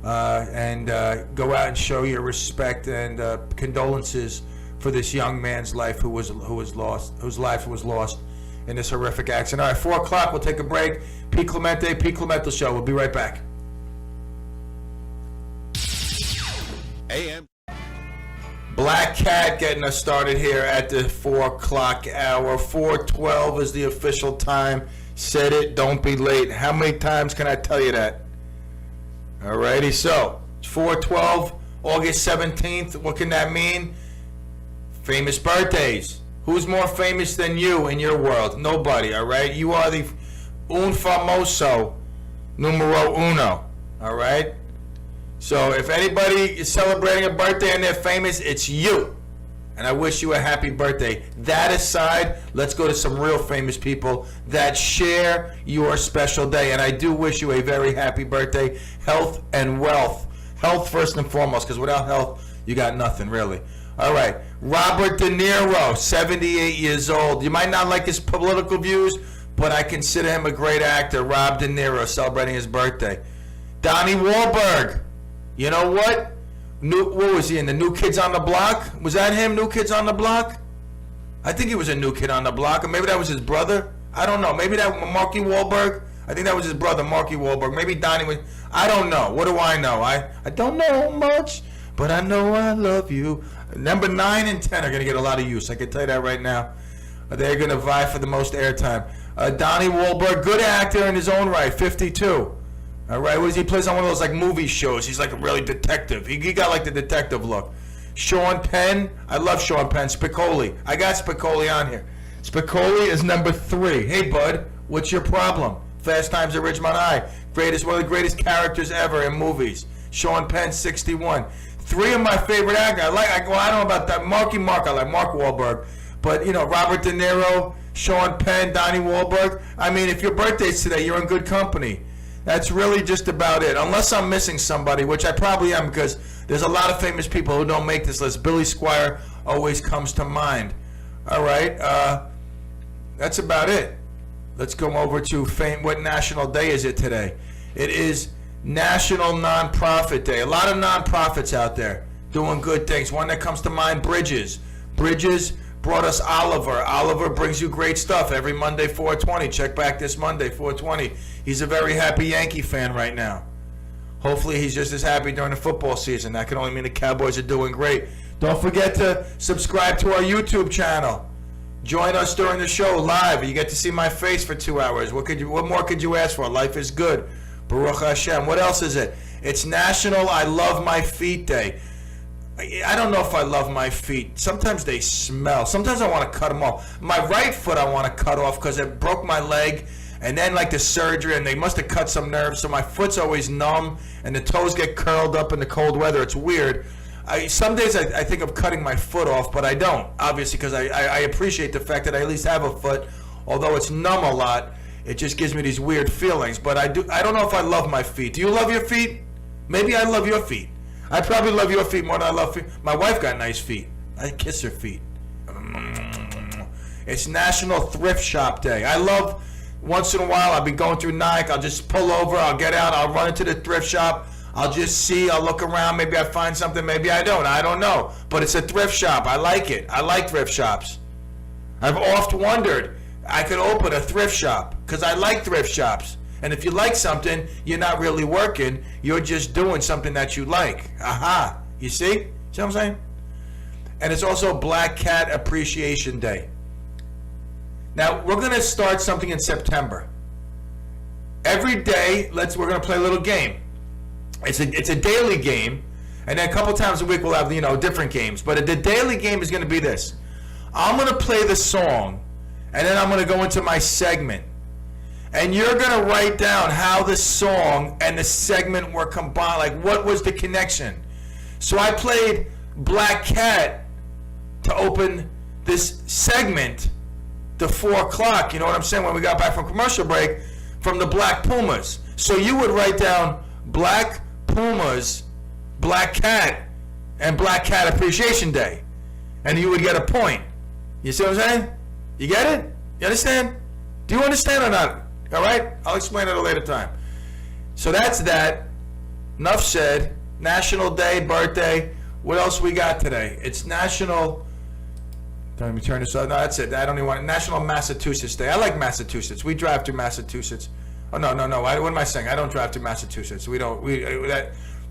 and go out and show your respect and condolences for this young man's life whose life was lost in this horrific accident. All right, 4 o'clock. We'll take a break. Pete CLEMental Show. We'll be right back. AM. Black Cat getting us started here at the 4 o'clock hour. 4:12 is the official time. Said it, don't be late. How many times can I tell you that? Alrighty, so 4:12, August 17th. What can that mean? Famous birthdays. Who's more famous than you in your world? Nobody, alright? You are the un famoso numero uno, alright? So if anybody is celebrating a birthday and they're famous, it's you. And I wish you a happy birthday. That aside, let's go to some real famous people that share your special day. And I do wish you a very happy birthday. Health and wealth. Health first and foremost, because without health, you got nothing, really. All right. Robert De Niro, 78 years old. You might not like his political views, but I consider him a great actor. Rob De Niro celebrating his birthday. Donnie Wahlberg. You know what? What was he in? The New Kids on the Block? Was that him, New Kids on the Block? I think he was a new kid on the block, or maybe that was his brother. I don't know. Maybe that Marky Wahlberg. I think that was his brother, Marky Wahlberg. Maybe Donnie was. I don't know. What do I know? I don't know much, but I know I love you. Number 9 and 10 are going to get a lot of use. I can tell you that right now. They're going to vie for the most airtime. Donnie Wahlberg, good actor in his own right, 52. All right, he plays on one of those like movie shows. He's like a really detective. He got like the detective look. Sean Penn, I love Sean Penn. Spicoli, I got Spicoli on here. Spicoli is number 3. Hey, bud, what's your problem? Fast Times at Ridgemont High, one of the greatest characters ever in movies. Sean Penn, 61. 3 of my favorite actors. I don't know about that. Marky Mark, I like Mark Wahlberg. But, Robert De Niro, Sean Penn, Donnie Wahlberg. I mean, if your birthday's today, you're in good company. That's really just about it. Unless I'm missing somebody, which I probably am, because there's a lot of famous people who don't make this list. Billy Squier always comes to mind. All right. That's about it. Let's go over to fame. What national day is it today? It is National Nonprofit Day. A lot of nonprofits out there doing good things. One that comes to mind, Bridges. Bridges brought us Oliver. Oliver brings you great stuff every Monday, 4:20. Check back this Monday, 4:20. He's a very happy Yankee fan right now. Hopefully he's just as happy during the football season. That can only mean the Cowboys are doing great. Don't forget to subscribe to our YouTube channel. Join us during the show live. You get to see my face for 2 hours. What more could you ask for? Life is good. Baruch Hashem. What else is it? It's National I Love My Feet Day. I don't know if I love my feet. Sometimes they smell. Sometimes I want to cut them off. My right foot I want to cut off because it broke my leg. And then like the surgery, and they must have cut some nerves. So my foot's always numb, and the toes get curled up in the cold weather. It's weird. Some days I think of cutting my foot off, but I don't. Obviously, because I appreciate the fact that I at least have a foot. Although it's numb a lot, it just gives me these weird feelings. But I don't know if I love my feet. Do you love your feet? Maybe I love your feet. I probably love your feet more than I love feet. My wife got nice feet. I kiss her feet. It's National Thrift Shop Day. I love, once in a while, I'll be going through Nike. I'll just pull over. I'll get out. I'll run into the thrift shop. I'll just see. I'll look around. Maybe I find something. Maybe I don't. I don't know. But it's a thrift shop. I like it. I like thrift shops. I've oft wondered I could open a thrift shop because I like thrift shops. And if you like something, you're not really working. You're just doing something that you like. Aha. You see? See what I'm saying? And it's also Black Cat Appreciation Day. Now, we're going to start something in September. Every day, we're going to play a little game. It's a daily game. And then a couple times a week, we'll have, different games. But the daily game is going to be this. I'm going to play the song, and then I'm going to go into my segment. And you're going to write down how the song and the segment were combined. Like, what was the connection? So I played Black Cat to open this segment to 4 o'clock. You know what I'm saying? When we got back from commercial break, from the Black Pumas. So you would write down Black Pumas, Black Cat, and Black Cat Appreciation Day. And you would get a point. You see what I'm saying? You get it? You understand? Do you understand or not? All right? I'll explain it at a later time. So that's that. Enough said. National Day, birthday. What else we got today? It's National... Let me turn this up. No, that's it. I don't even want... National Massachusetts Day. I like Massachusetts. We drive through Massachusetts. Oh, no. What am I saying? I don't drive through Massachusetts. We don't...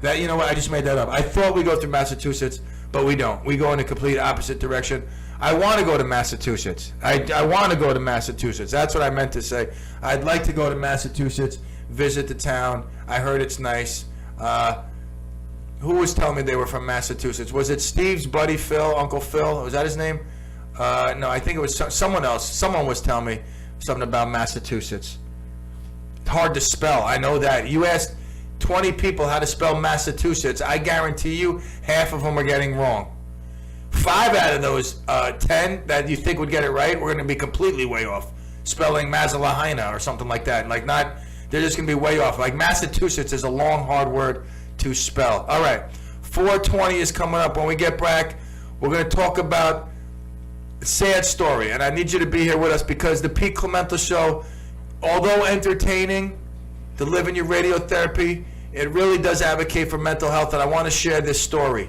That you know what? I just made that up. I thought we go through Massachusetts, but we don't. We go in the complete opposite direction. I want to go to Massachusetts. I want to go to Massachusetts. That's what I meant to say. I'd like to go to Massachusetts, visit the town. I heard it's nice. Who was telling me they were from Massachusetts? Was it Steve's buddy Phil, Uncle Phil? Was that his name? No, I think it was someone else. Someone was telling me something about Massachusetts. It's hard to spell. I know that. You asked 20 people how to spell Massachusetts. I guarantee you half of them are getting wrong. 5 out of those 10 that you think would get it right, we're going to be completely way off. Spelling Mazalahina or something like that. They're just going to be way off. Like Massachusetts is a long, hard word to spell. All right, 4:20 is coming up. When we get back, we're going to talk about a sad story. And I need you to be here with us because the Pete CLEMental Show, although entertaining, delivering your radiotherapy, it really does advocate for mental health. And I want to share this story.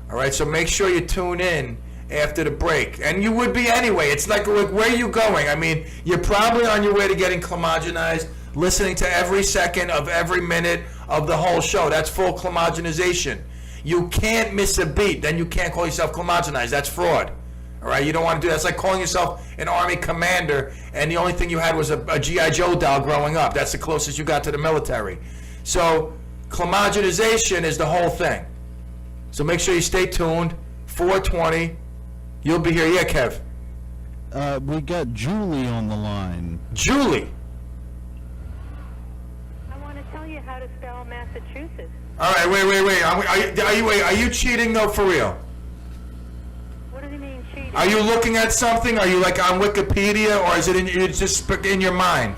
All right, so make sure you tune in after the break. And you would be anyway. It's like where are you going? I mean, you're probably on your way to getting clemagenized. listening to every second of every minute of the whole show. That's full clemagenization. You can't miss a beat. Then you can't call yourself clemagenized. That's fraud. All right, you don't want to do that. It's like calling yourself an Army commander and the only thing you had was a G.I. Joe doll growing up. That's the closest you got to the military. So clemagenization is the whole thing. So make sure you stay tuned. 4:20. You'll be here. Yeah, Kev. We got Julie on the line. Julie. I want to tell you how to spell Massachusetts. All right, wait. Are you cheating though, for real? What do you mean cheating? Are you looking at something? Are you like on Wikipedia, or is it it's just in your mind?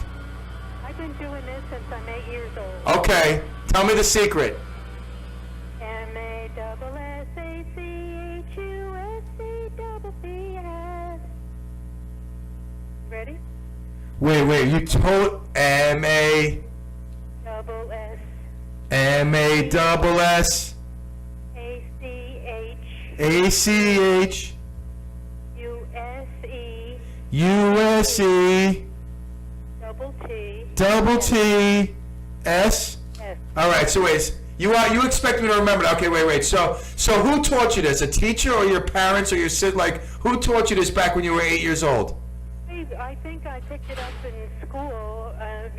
I've been doing this since I'm 8 years old. Okay, tell me the secret. MASSACHUSCCS. Ready? Wait, you told M-A... Double S. M-A-double-S... A-C-H. A-C-H... U-S-E. U-S-E... Double T. Double T... S... S. All right, so wait, you expect me to remember that. Okay, wait. So who taught you this? A teacher or your parents or your sibling? Like, who taught you this back when you were 8 years old? I think I picked it up in school, at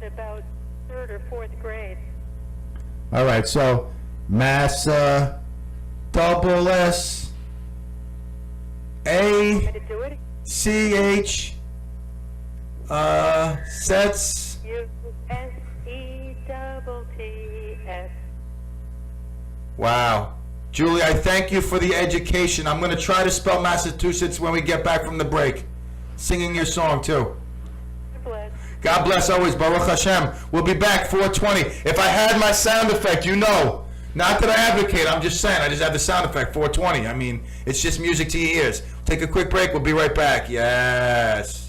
about 3rd or 4th grade. All right, so Massa, double S, A, Want me to do it? C-H, sets. U-S-E double T-S. Wow. Julie, I thank you for the education. I'm going to try to spell Massachusetts when we get back from the break. Singing your song, too. Bless. God bless always. Baruch Hashem. We'll be back 4:20. If I had my sound effect, you know. Not that I advocate. I'm just saying. I just have the sound effect. 4:20. I mean, it's just music to your ears. Take a quick break. We'll be right back. Yes.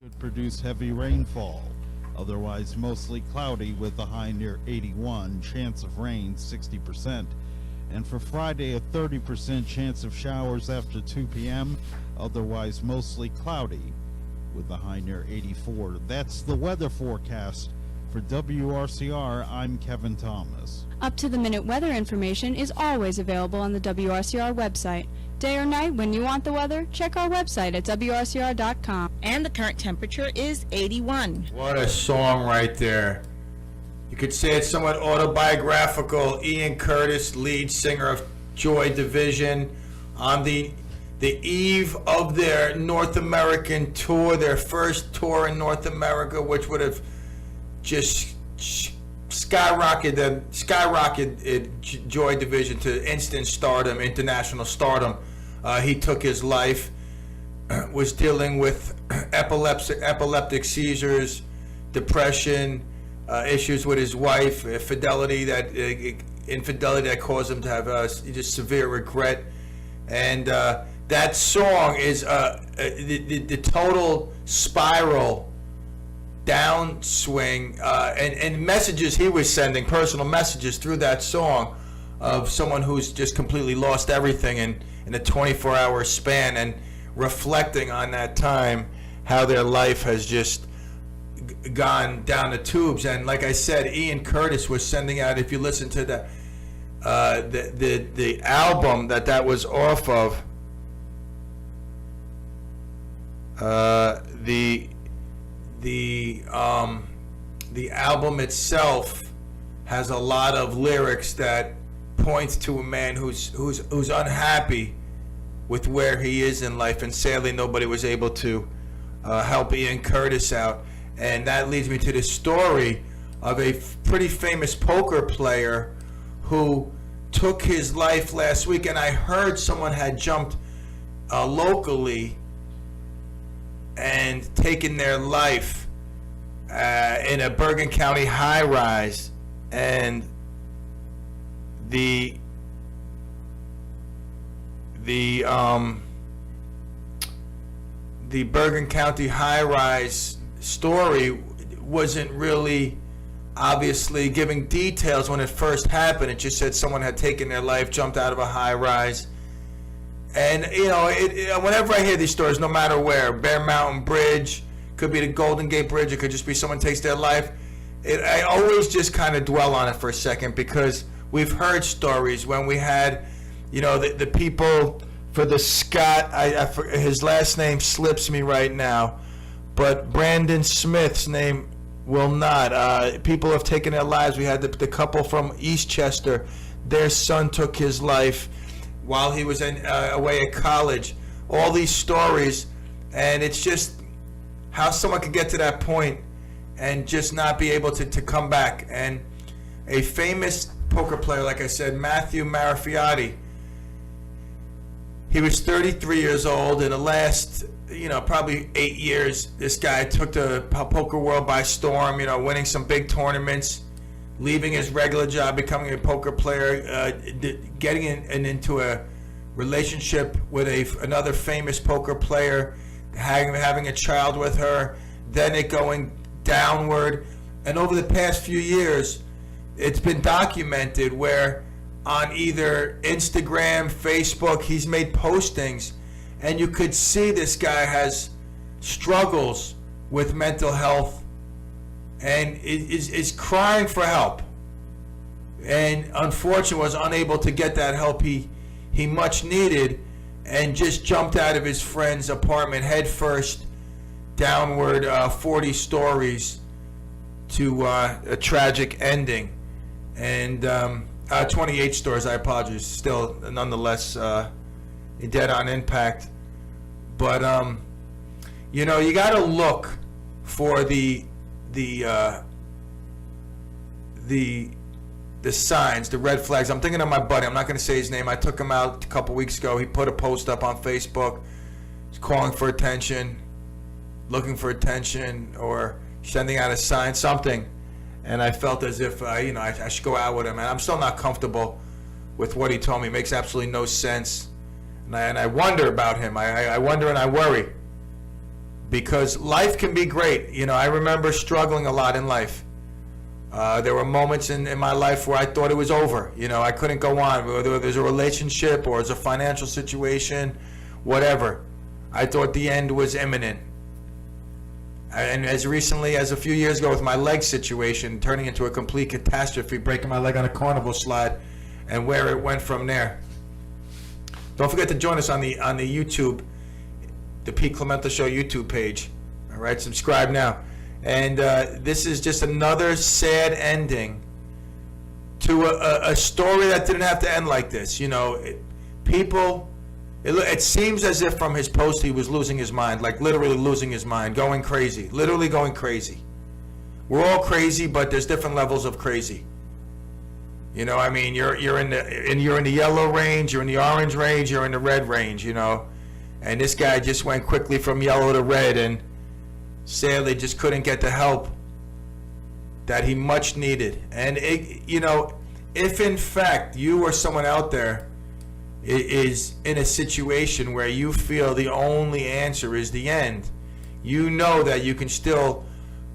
Could produce heavy rainfall. Otherwise mostly cloudy with a high near 81, chance of rain 60%. And for Friday, a 30% chance of showers after 2 p.m. Otherwise mostly cloudy with a high near 84. That's the weather forecast. For WRCR, I'm Kevin Thomas. Up-to-the-minute weather information is always available on the WRCR website. Day or night, when you want the weather, check our website at WRCR.com. And the current temperature is 81. What a song right there. You could say it's somewhat autobiographical. Ian Curtis, lead singer of Joy Division, on the eve of their North American tour, their first tour in North America, which would have just skyrocketed Joy Division to instant stardom, international stardom. He took his life, was dealing with epileptic seizures, depression, issues with his wife, infidelity that caused him to have just severe regret. And that song is the total spiral downswing and messages he was sending, personal messages through that song, of someone who's just completely lost everything in a 24-hour span, and reflecting on that time, how their life has just gone down the tubes. And like I said, Ian Curtis was sending out, if you listen to the album that was off of, the album itself has a lot of lyrics that points to a man who's unhappy with where he is in life, and sadly nobody was able to help Ian Curtis out. And that leads me to the story of a pretty famous poker player who took his life last week. And I heard someone had jumped locally and taken their life in a Bergen County high-rise, and the Bergen County high-rise story wasn't really obviously giving details when it first happened. It just said someone had taken their life, jumped out of a high-rise. And, you know, whenever I hear these stories, no matter where, Bear Mountain Bridge, could be the Golden Gate Bridge, it could just be someone takes their life, I always just kind of dwell on it for a second, because we've heard stories when we had, you know, the people for the Scott, his last name slips me right now, but Brandon Smith's name will not. People have taken their lives. We had the couple from Eastchester, their son took his life while he was away at college. All these stories, and it's just how someone could get to that point and just not be able to come back. And a famous poker player, like I said, Matthew Marafiotti, he was 33 years old. In the last, probably 8 years, this guy took the poker world by storm, winning some big tournaments, leaving his regular job, becoming a poker player, getting into a relationship with another famous poker player, having a child with her, then it going downward. And over the past few years, it's been documented where on either Instagram, Facebook, he's made postings, and you could see this guy has struggles with mental health and is crying for help, and unfortunately was unable to get that help he much needed, and just jumped out of his friend's apartment head first downward 40 stories to a tragic ending. And 28 stories, I apologize, still nonetheless dead on impact. But you got to look for the signs, the red flags. I'm thinking of my buddy. I'm not going to say his name. I took him out a couple weeks ago. He put a post up on Facebook. He's calling for attention, looking for attention, or sending out a sign, something. And I felt as if, I should go out with him. And I'm still not comfortable with what he told me. It makes absolutely no sense. And I wonder about him. I wonder and I worry. because life can be great. You know, I remember struggling a lot in life. There were moments in my life where I thought it was over. You know, I couldn't go on. Whether there's a relationship or it's a financial situation, whatever. I thought the end was imminent. And as recently as a few years ago with my leg situation, turning into a complete catastrophe, breaking my leg on a carnival slide, and where it went from there. Don't forget to join us on the YouTube, the Pete CLEMental Show YouTube page. All right, subscribe now. And this is just another sad ending to a story that didn't have to end like this. You know, it seems as if from his post he was losing his mind, like literally losing his mind, going crazy, literally going crazy. We're all crazy, but there's different levels of crazy. You know, I mean, you're in the yellow range, you're in the orange range, you're in the red range. You know, and this guy just went quickly from yellow to red, and sadly just couldn't get the help that he much needed. And you know, if in fact you or someone out there is in a situation where you feel the only answer is the end, you know that you can still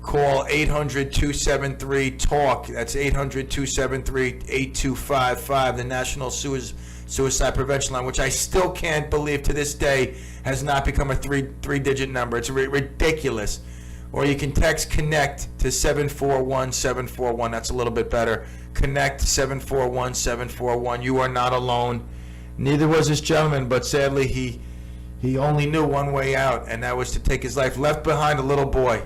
call 800-273-TALK. That's 800-273-8255, the National Suicide Prevention Line, which I still can't believe to this day has not become a three-digit number. It's ridiculous. Or you can text CONNECT to 741-741. That's a little bit better. CONNECT 741-741. You are not alone. Neither was this gentleman, but sadly he only knew one way out, and that was to take his life. Left behind a little boy.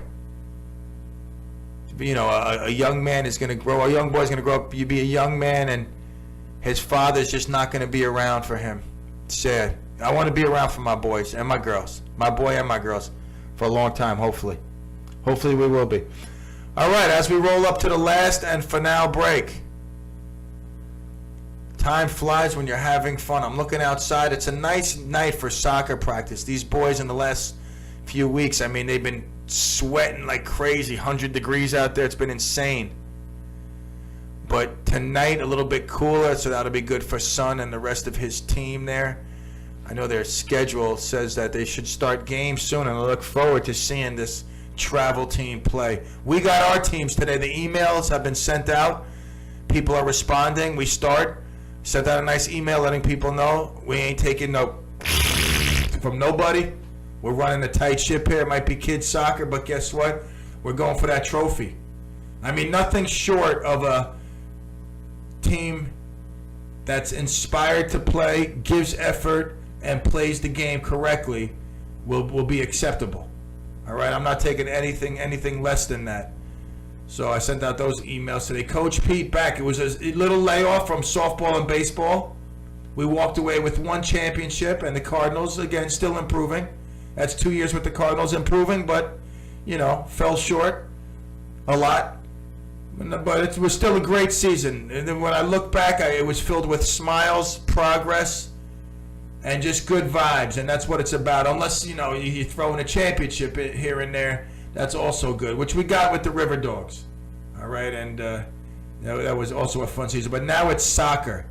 You know, a young man is going to grow, a young boy is going to grow up, you be a young man, and his father's just not going to be around for him. It's sad. I want to be around for my boys and my girls, my boy and my girls, for a long time, hopefully. Hopefully we will be. All right, as we roll up to the last and final break. Time flies when you're having fun. I'm looking outside. It's a nice night for soccer practice. These boys in the last few weeks, I mean, they've been sweating like crazy. 100 degrees out there. It's been insane. But tonight, a little bit cooler, so that'll be good for Son and the rest of his team there. I know their schedule says that they should start games soon, and I look forward to seeing this travel team play. We got our teams today. The emails have been sent out. People are responding. We sent out a nice email letting people know we ain't taking no from nobody. We're running a tight ship here. It might be kids soccer, but guess what? We're going for that trophy. I mean, nothing short of a team that's inspired to play, gives effort, and plays the game correctly will be acceptable. All right, I'm not taking anything less than that. So I sent out those emails today. Coach Pete back. It was a little layoff from softball and baseball. We walked away with one championship, and the Cardinals, again, still improving. That's 2 years with the Cardinals improving, but, you know, fell short a lot. But it was still a great season. And then when I look back, it was filled with smiles, progress, and just good vibes. And that's what it's about. Unless, you know, you throw in a championship here and there, that's also good, which we got with the River Dogs. All right, and that was also a fun season. But now it's soccer.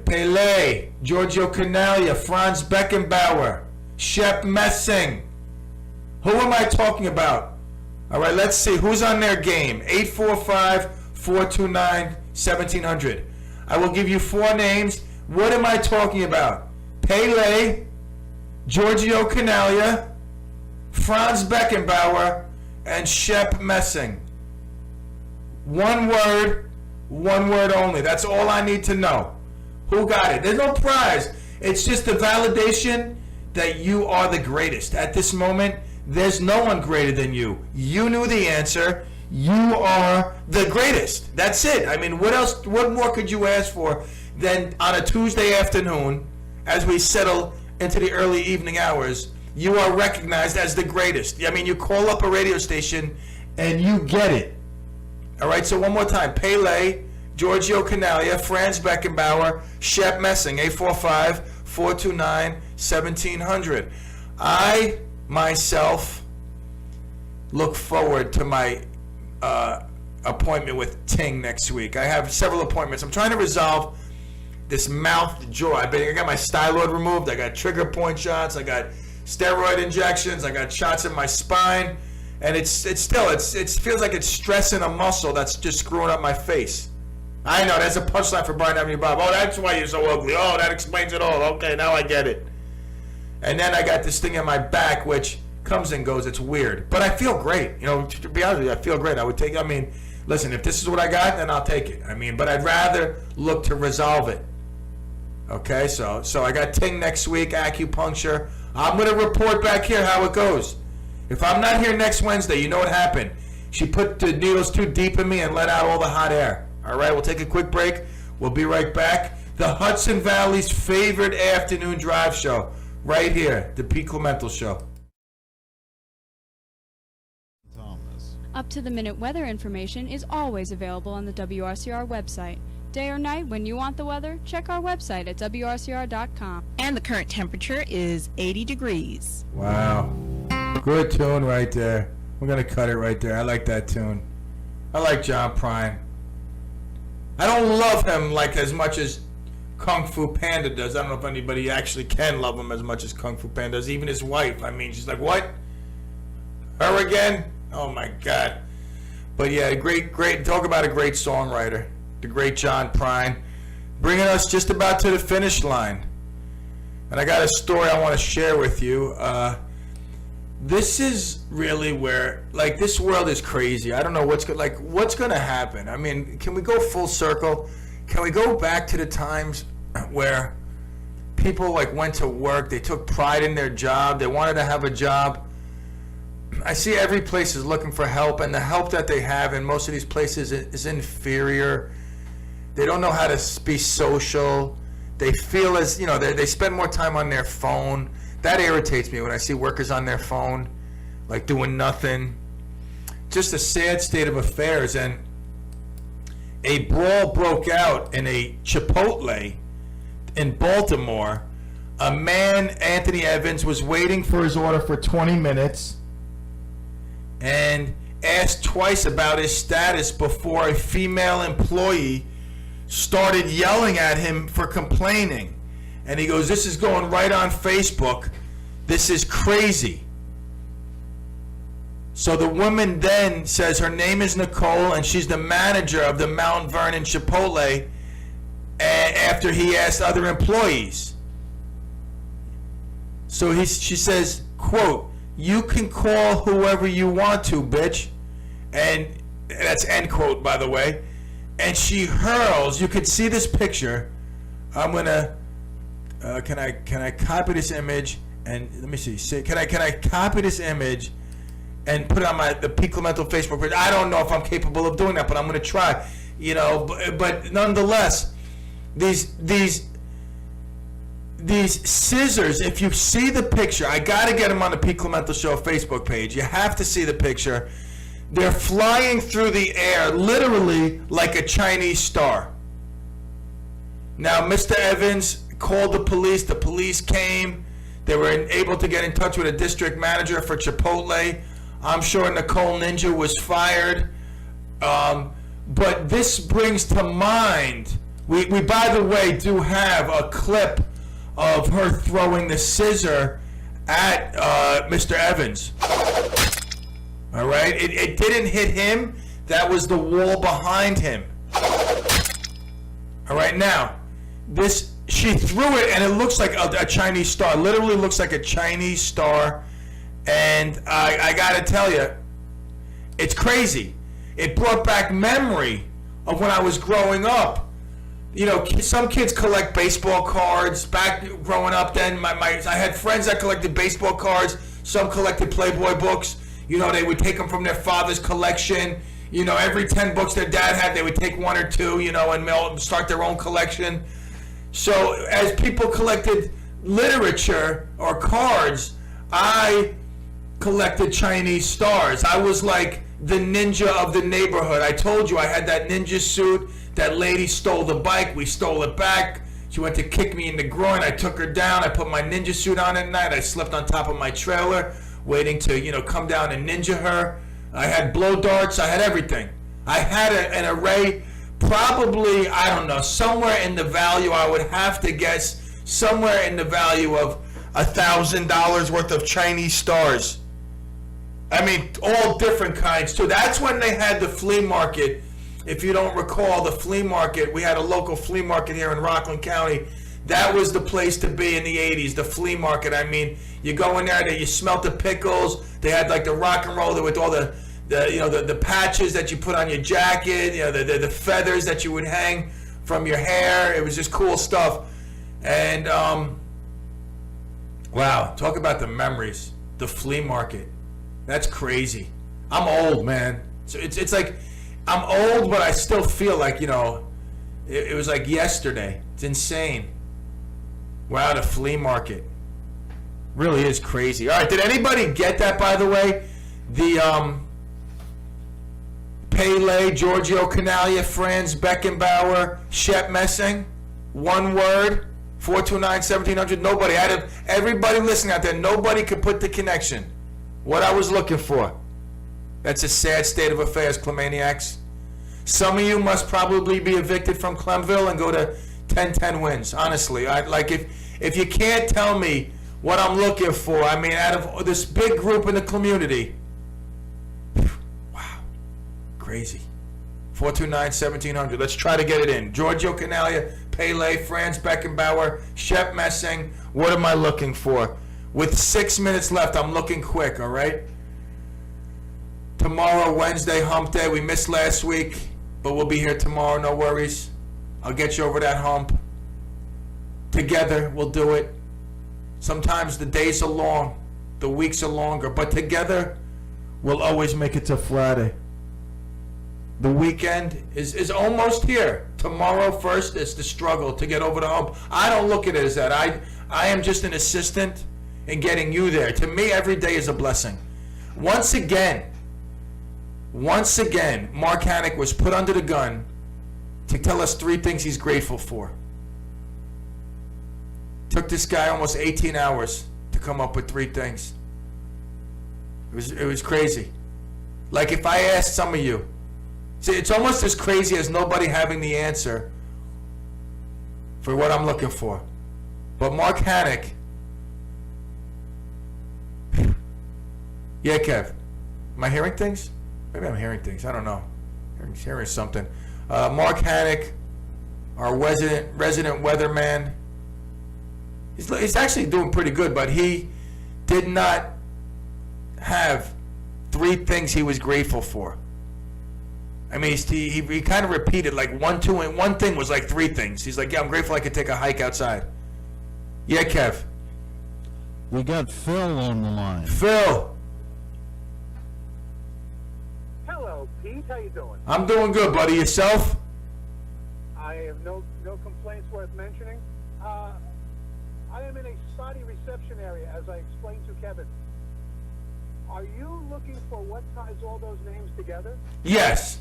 Pele, Giorgio Canaglia, Franz Beckenbauer, Shep Messing. Who am I talking about? All right, let's see. Who's on their game? 845-429-1700. I will give you four names. What am I talking about? Pele, Giorgio Canaglia, Franz Beckenbauer, and Shep Messing. One word only. That's all I need to know. Who got it? There's no prize. It's just a validation that you are the greatest. At this moment, there's no one greater than you. You knew the answer. You are the greatest. That's it. I mean, what else? What more could you ask for than on a Tuesday afternoon, as we settle into the early evening hours, you are recognized as the greatest. I mean, you call up a radio station and you get it. All right, so one more time. Pele, Giorgio Canaglia, Franz Beckenbauer, Shep Messing, 845-429-1700. I, myself, look forward to my appointment with Ting next week. I have several appointments. I'm trying to resolve this mouth jaw. I got my styloid removed. I got trigger point shots. I got steroid injections. I got shots in my spine, and it feels like it's stressing a muscle that's just screwing up my face. I know, that's a punchline for Brian Avenue Bob. Oh, that's why you're so ugly. Oh, that explains it all. Okay, now I get it. And then I got this thing in my back, which comes and goes. It's weird. But I feel great. You know, to be honest with you, I feel great. Listen, if this is what I got, then I'll take it. But I'd rather look to resolve it. Okay, so I got Ting next week, acupuncture. I'm going to report back here how it goes. If I'm not here next Wednesday, you know what happened. She put the needles too deep in me and let out all the hot air. All right, we'll take a quick break. We'll be right back. The Hudson Valley's favorite afternoon drive show, right here, the CLEMental Show. Thomas. Up-to-the-minute weather information is always available on the WRCR website. Day or night, when you want the weather, check our website at WRCR.com. And the current temperature is 80 degrees. Wow. Good tune right there. We're going to cut it right there. I like that tune. I like John Prine. I don't love him like as much as Kung Fu Panda does. I don't know if anybody actually can love him as much as Kung Fu Panda does. Even his wife. She's like, what? Her again? Oh, my God. But, yeah, great. Talk about a great songwriter. The great John Prine. Bringing us just about to the finish line. And I got a story I want to share with you. This is really where, this world is crazy. I don't know what's going to happen. Can we go full circle? Can we go back to the times where people went to work, they took pride in their job, they wanted to have a job? I see every place is looking for help, and the help that they have in most of these places is inferior. They don't know how to be social. They feel they spend more time on their phone. That irritates me when I see workers on their phone, doing nothing. Just a sad state of affairs. And a brawl broke out in a Chipotle in Baltimore. A man, Anthony Evans, was waiting for his order for 20 minutes and asked twice about his status before a female employee started yelling at him for complaining. And he goes, this is going right on Facebook. This is crazy. So the woman then says her name is Nicole, and she's the manager of the Mount Vernon Chipotle, after he asked other employees. So she says, quote, you can call whoever you want to, bitch. And that's end quote, by the way. And she hurls, you could see this picture. I'm going to... can I copy this image and let me see. Can I copy this image and put it on the CLEMental Facebook page? I don't know if I'm capable of doing that, but I'm going to try. But nonetheless, these scissors. If you see the picture, I got to get them on the CLEMental Show Facebook page. You have to see the picture. They're flying through the air, literally like a Chinese star. Now, Mr. Evans called the police. The police came. They were able to get in touch with a district manager for Chipotle. I'm sure Nicole Ninja was fired. But this brings to mind, we by the way, do have a clip of her throwing the scissor at Mr. Evans. All right? It didn't hit him. That was the wall behind him. All right, now, she threw it, and it looks like a Chinese star. Literally looks like a Chinese star. And I got to tell you, it's crazy. It brought back memory of when I was growing up. Some kids collect baseball cards. Back growing up then, I had friends that collected baseball cards. Some collected Playboy books. They would take them from their father's collection. Every 10 books their dad had, they would take one or two, and start their own collection. So as people collected literature or cards, I collected Chinese stars. I was like the ninja of the neighborhood. I told you I had that ninja suit. That lady stole the bike. We stole it back. She went to kick me in the groin. I took her down. I put my ninja suit on at night. I slept on top of my trailer waiting to, come down and ninja her. I had blow darts. I had everything. I had an array, probably, I don't know, somewhere in the value, I would have to guess, somewhere in the value of $1,000 worth of Chinese stars. I mean, all different kinds too. That's when they had the flea market. If you don't recall, the flea market, we had a local flea market here in Rockland County. That was the place to be in the 80s, the flea market. I mean, you go in there, you smelt the pickles. They had like the rock and roll with all the patches that you put on your jacket, the feathers that you would hang from your hair. It was just cool stuff. And wow, talk about the memories. The flea market. That's crazy. I'm old, man. So it's like I'm old, but I still feel like, it was like yesterday. It's insane. Wow, the flea market. Really is crazy. All right, did anybody get that, by the way? The Pele, Giorgio Canaglia, Franz Beckenbauer, Shep Messing. One word. 429-1700. Nobody. Out of everybody listening out there, nobody could put the connection. What I was looking for. That's a sad state of affairs, Clemaniacs. Some of you must probably be evicted from Clemville and go to 10-10 wins. Honestly, if you can't tell me what I'm looking for, I mean, out of this big group in the community, wow, crazy. 429-1700. Let's try to get it in. Giorgio Canaglia, Pele, Franz Beckenbauer, Shep Messing. What am I looking for? With 6 minutes left, I'm looking quick, all right? Tomorrow, Wednesday, hump day. We missed last week, but we'll be here tomorrow, no worries. I'll get you over that hump. Together, we'll do it. Sometimes the days are long, the weeks are longer, but together, we'll always make it to Friday. The weekend is almost here. Tomorrow first is the struggle to get over the hump. I don't look at it as that. I am just an assistant in getting you there. To me, every day is a blessing. Once again, Mark Hannick was put under the gun to tell us 3 things he's grateful for. Took this guy almost 18 hours to come up with 3 things. It was crazy. Like if I asked some of you, see, it's almost as crazy as nobody having the answer for what I'm looking for. But Mark Hannick, yeah, Kev, am I hearing things? Maybe I'm hearing things. I don't know. Hearing something. Mark Hannick, our resident weatherman. He's actually doing pretty good, but he did not have 3 things he was grateful for. I mean, he kind of repeated like 1, 2, and 1 thing was like 3 things. He's like, yeah, I'm grateful I could take a hike outside. Yeah, Kev. We got Phil on the line. Phil. Hello, Pete. How you doing? I'm doing good, buddy. Yourself? I have no complaints worth mentioning. I am in a spotty reception area, as I explained to Kevin. Are you looking for what ties all those names together? Yes.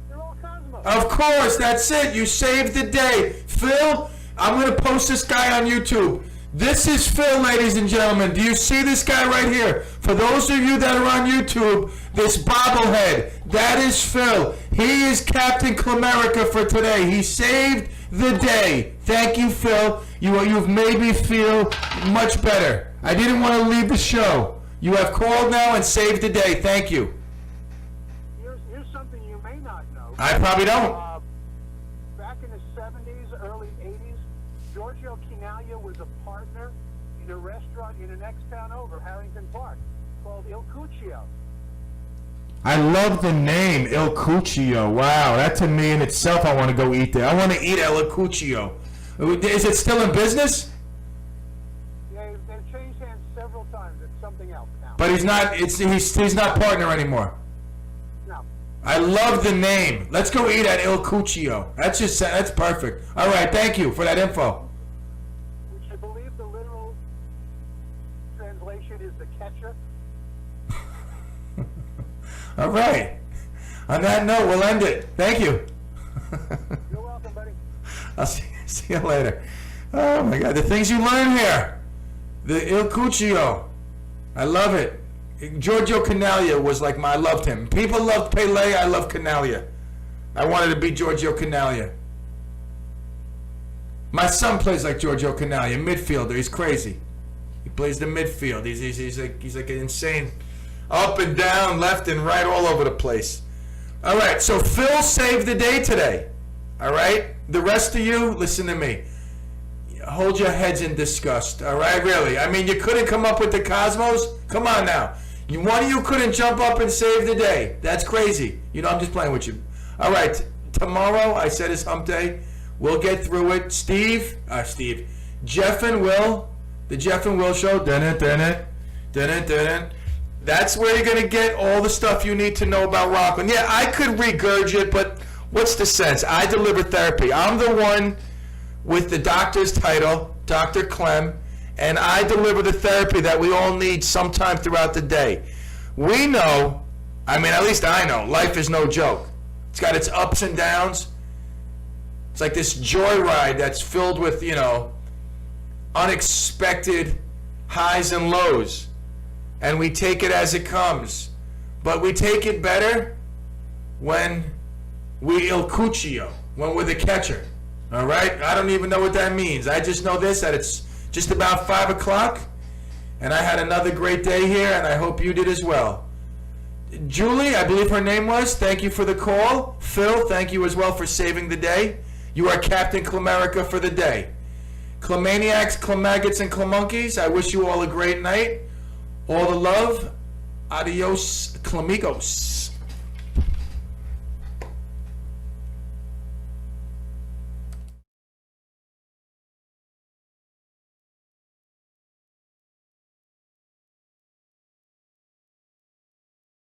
They're all Cosmos. Of course, that's it. You saved the day. Phil, I'm going to post this guy on YouTube. This is Phil, ladies and gentlemen. Do you see this guy right here? For those of you that are on YouTube, this bobblehead, that is Phil. He is Captain Clemerica for today. He saved the day. Thank you, Phil. You've made me feel much better. I didn't want to leave the show. You have called now and saved the day. Thank you. Here's something you may not know. I probably don't. Back in the 70s, early 80s, Giorgio Canaglia was a partner in a restaurant in the next town over, Harrington Park, called Il Cuccio. I love the name, Il Cuccio. Wow, that to me in itself, I want to go eat there. I want to eat El Cuccio. Is it still in business? Yeah, they've changed hands several times. It's something else now. But he's not partner anymore. No. I love the name. Let's go eat at Il Cuccio. That's perfect. All right, thank you for that info. Which I believe the literal translation is the catcher. All right. On that note, we'll end it. Thank you. You're welcome, buddy. I'll see you later. Oh my God, the things you learn here. The Il Cuccio. I love it. Giorgio Canaglia was like I loved him. People loved Pele. I love Canaglia. I wanted to be Giorgio Canaglia. My son plays like Giorgio Canaglia, midfielder. He's crazy. He plays the midfield. He's like an insane, up and down, left and right, all over the place. All right, so Phil saved the day today. All right, the rest of you, listen to me. Hold your heads in disgust. All right, really. I mean, you couldn't come up with the Cosmos. Come on now. One of you couldn't jump up and save the day. That's crazy. You know, I'm just playing with you. All right, tomorrow, I said it's hump day. We'll get through it. Jeff and Will, the Jeff and Will show. That's where you're going to get all the stuff you need to know about Rockland. Yeah, I could regurgitate, but what's the sense? I deliver therapy. I'm the one with the doctor's title, Dr. Clem, and I deliver the therapy that we all need sometime throughout the day. We know, I mean, at least I know, life is no joke. It's got its ups and downs. It's like this joyride that's filled with, you know, unexpected highs and lows. And we take it as it comes. But we take it better when we il cuccio, when we're the catcher. All right? I don't even know what that means. I just know this, that it's just about 5 o'clock. And I had another great day here, and I hope you did as well. Julie, I believe her name was, thank you for the call. Phil, thank you as well for saving the day. You are Captain Clemerica for the day. Clemaniacs, Clemaggots, and Clemonkeys, I wish you all a great night. All the love. Adios, Clemigos.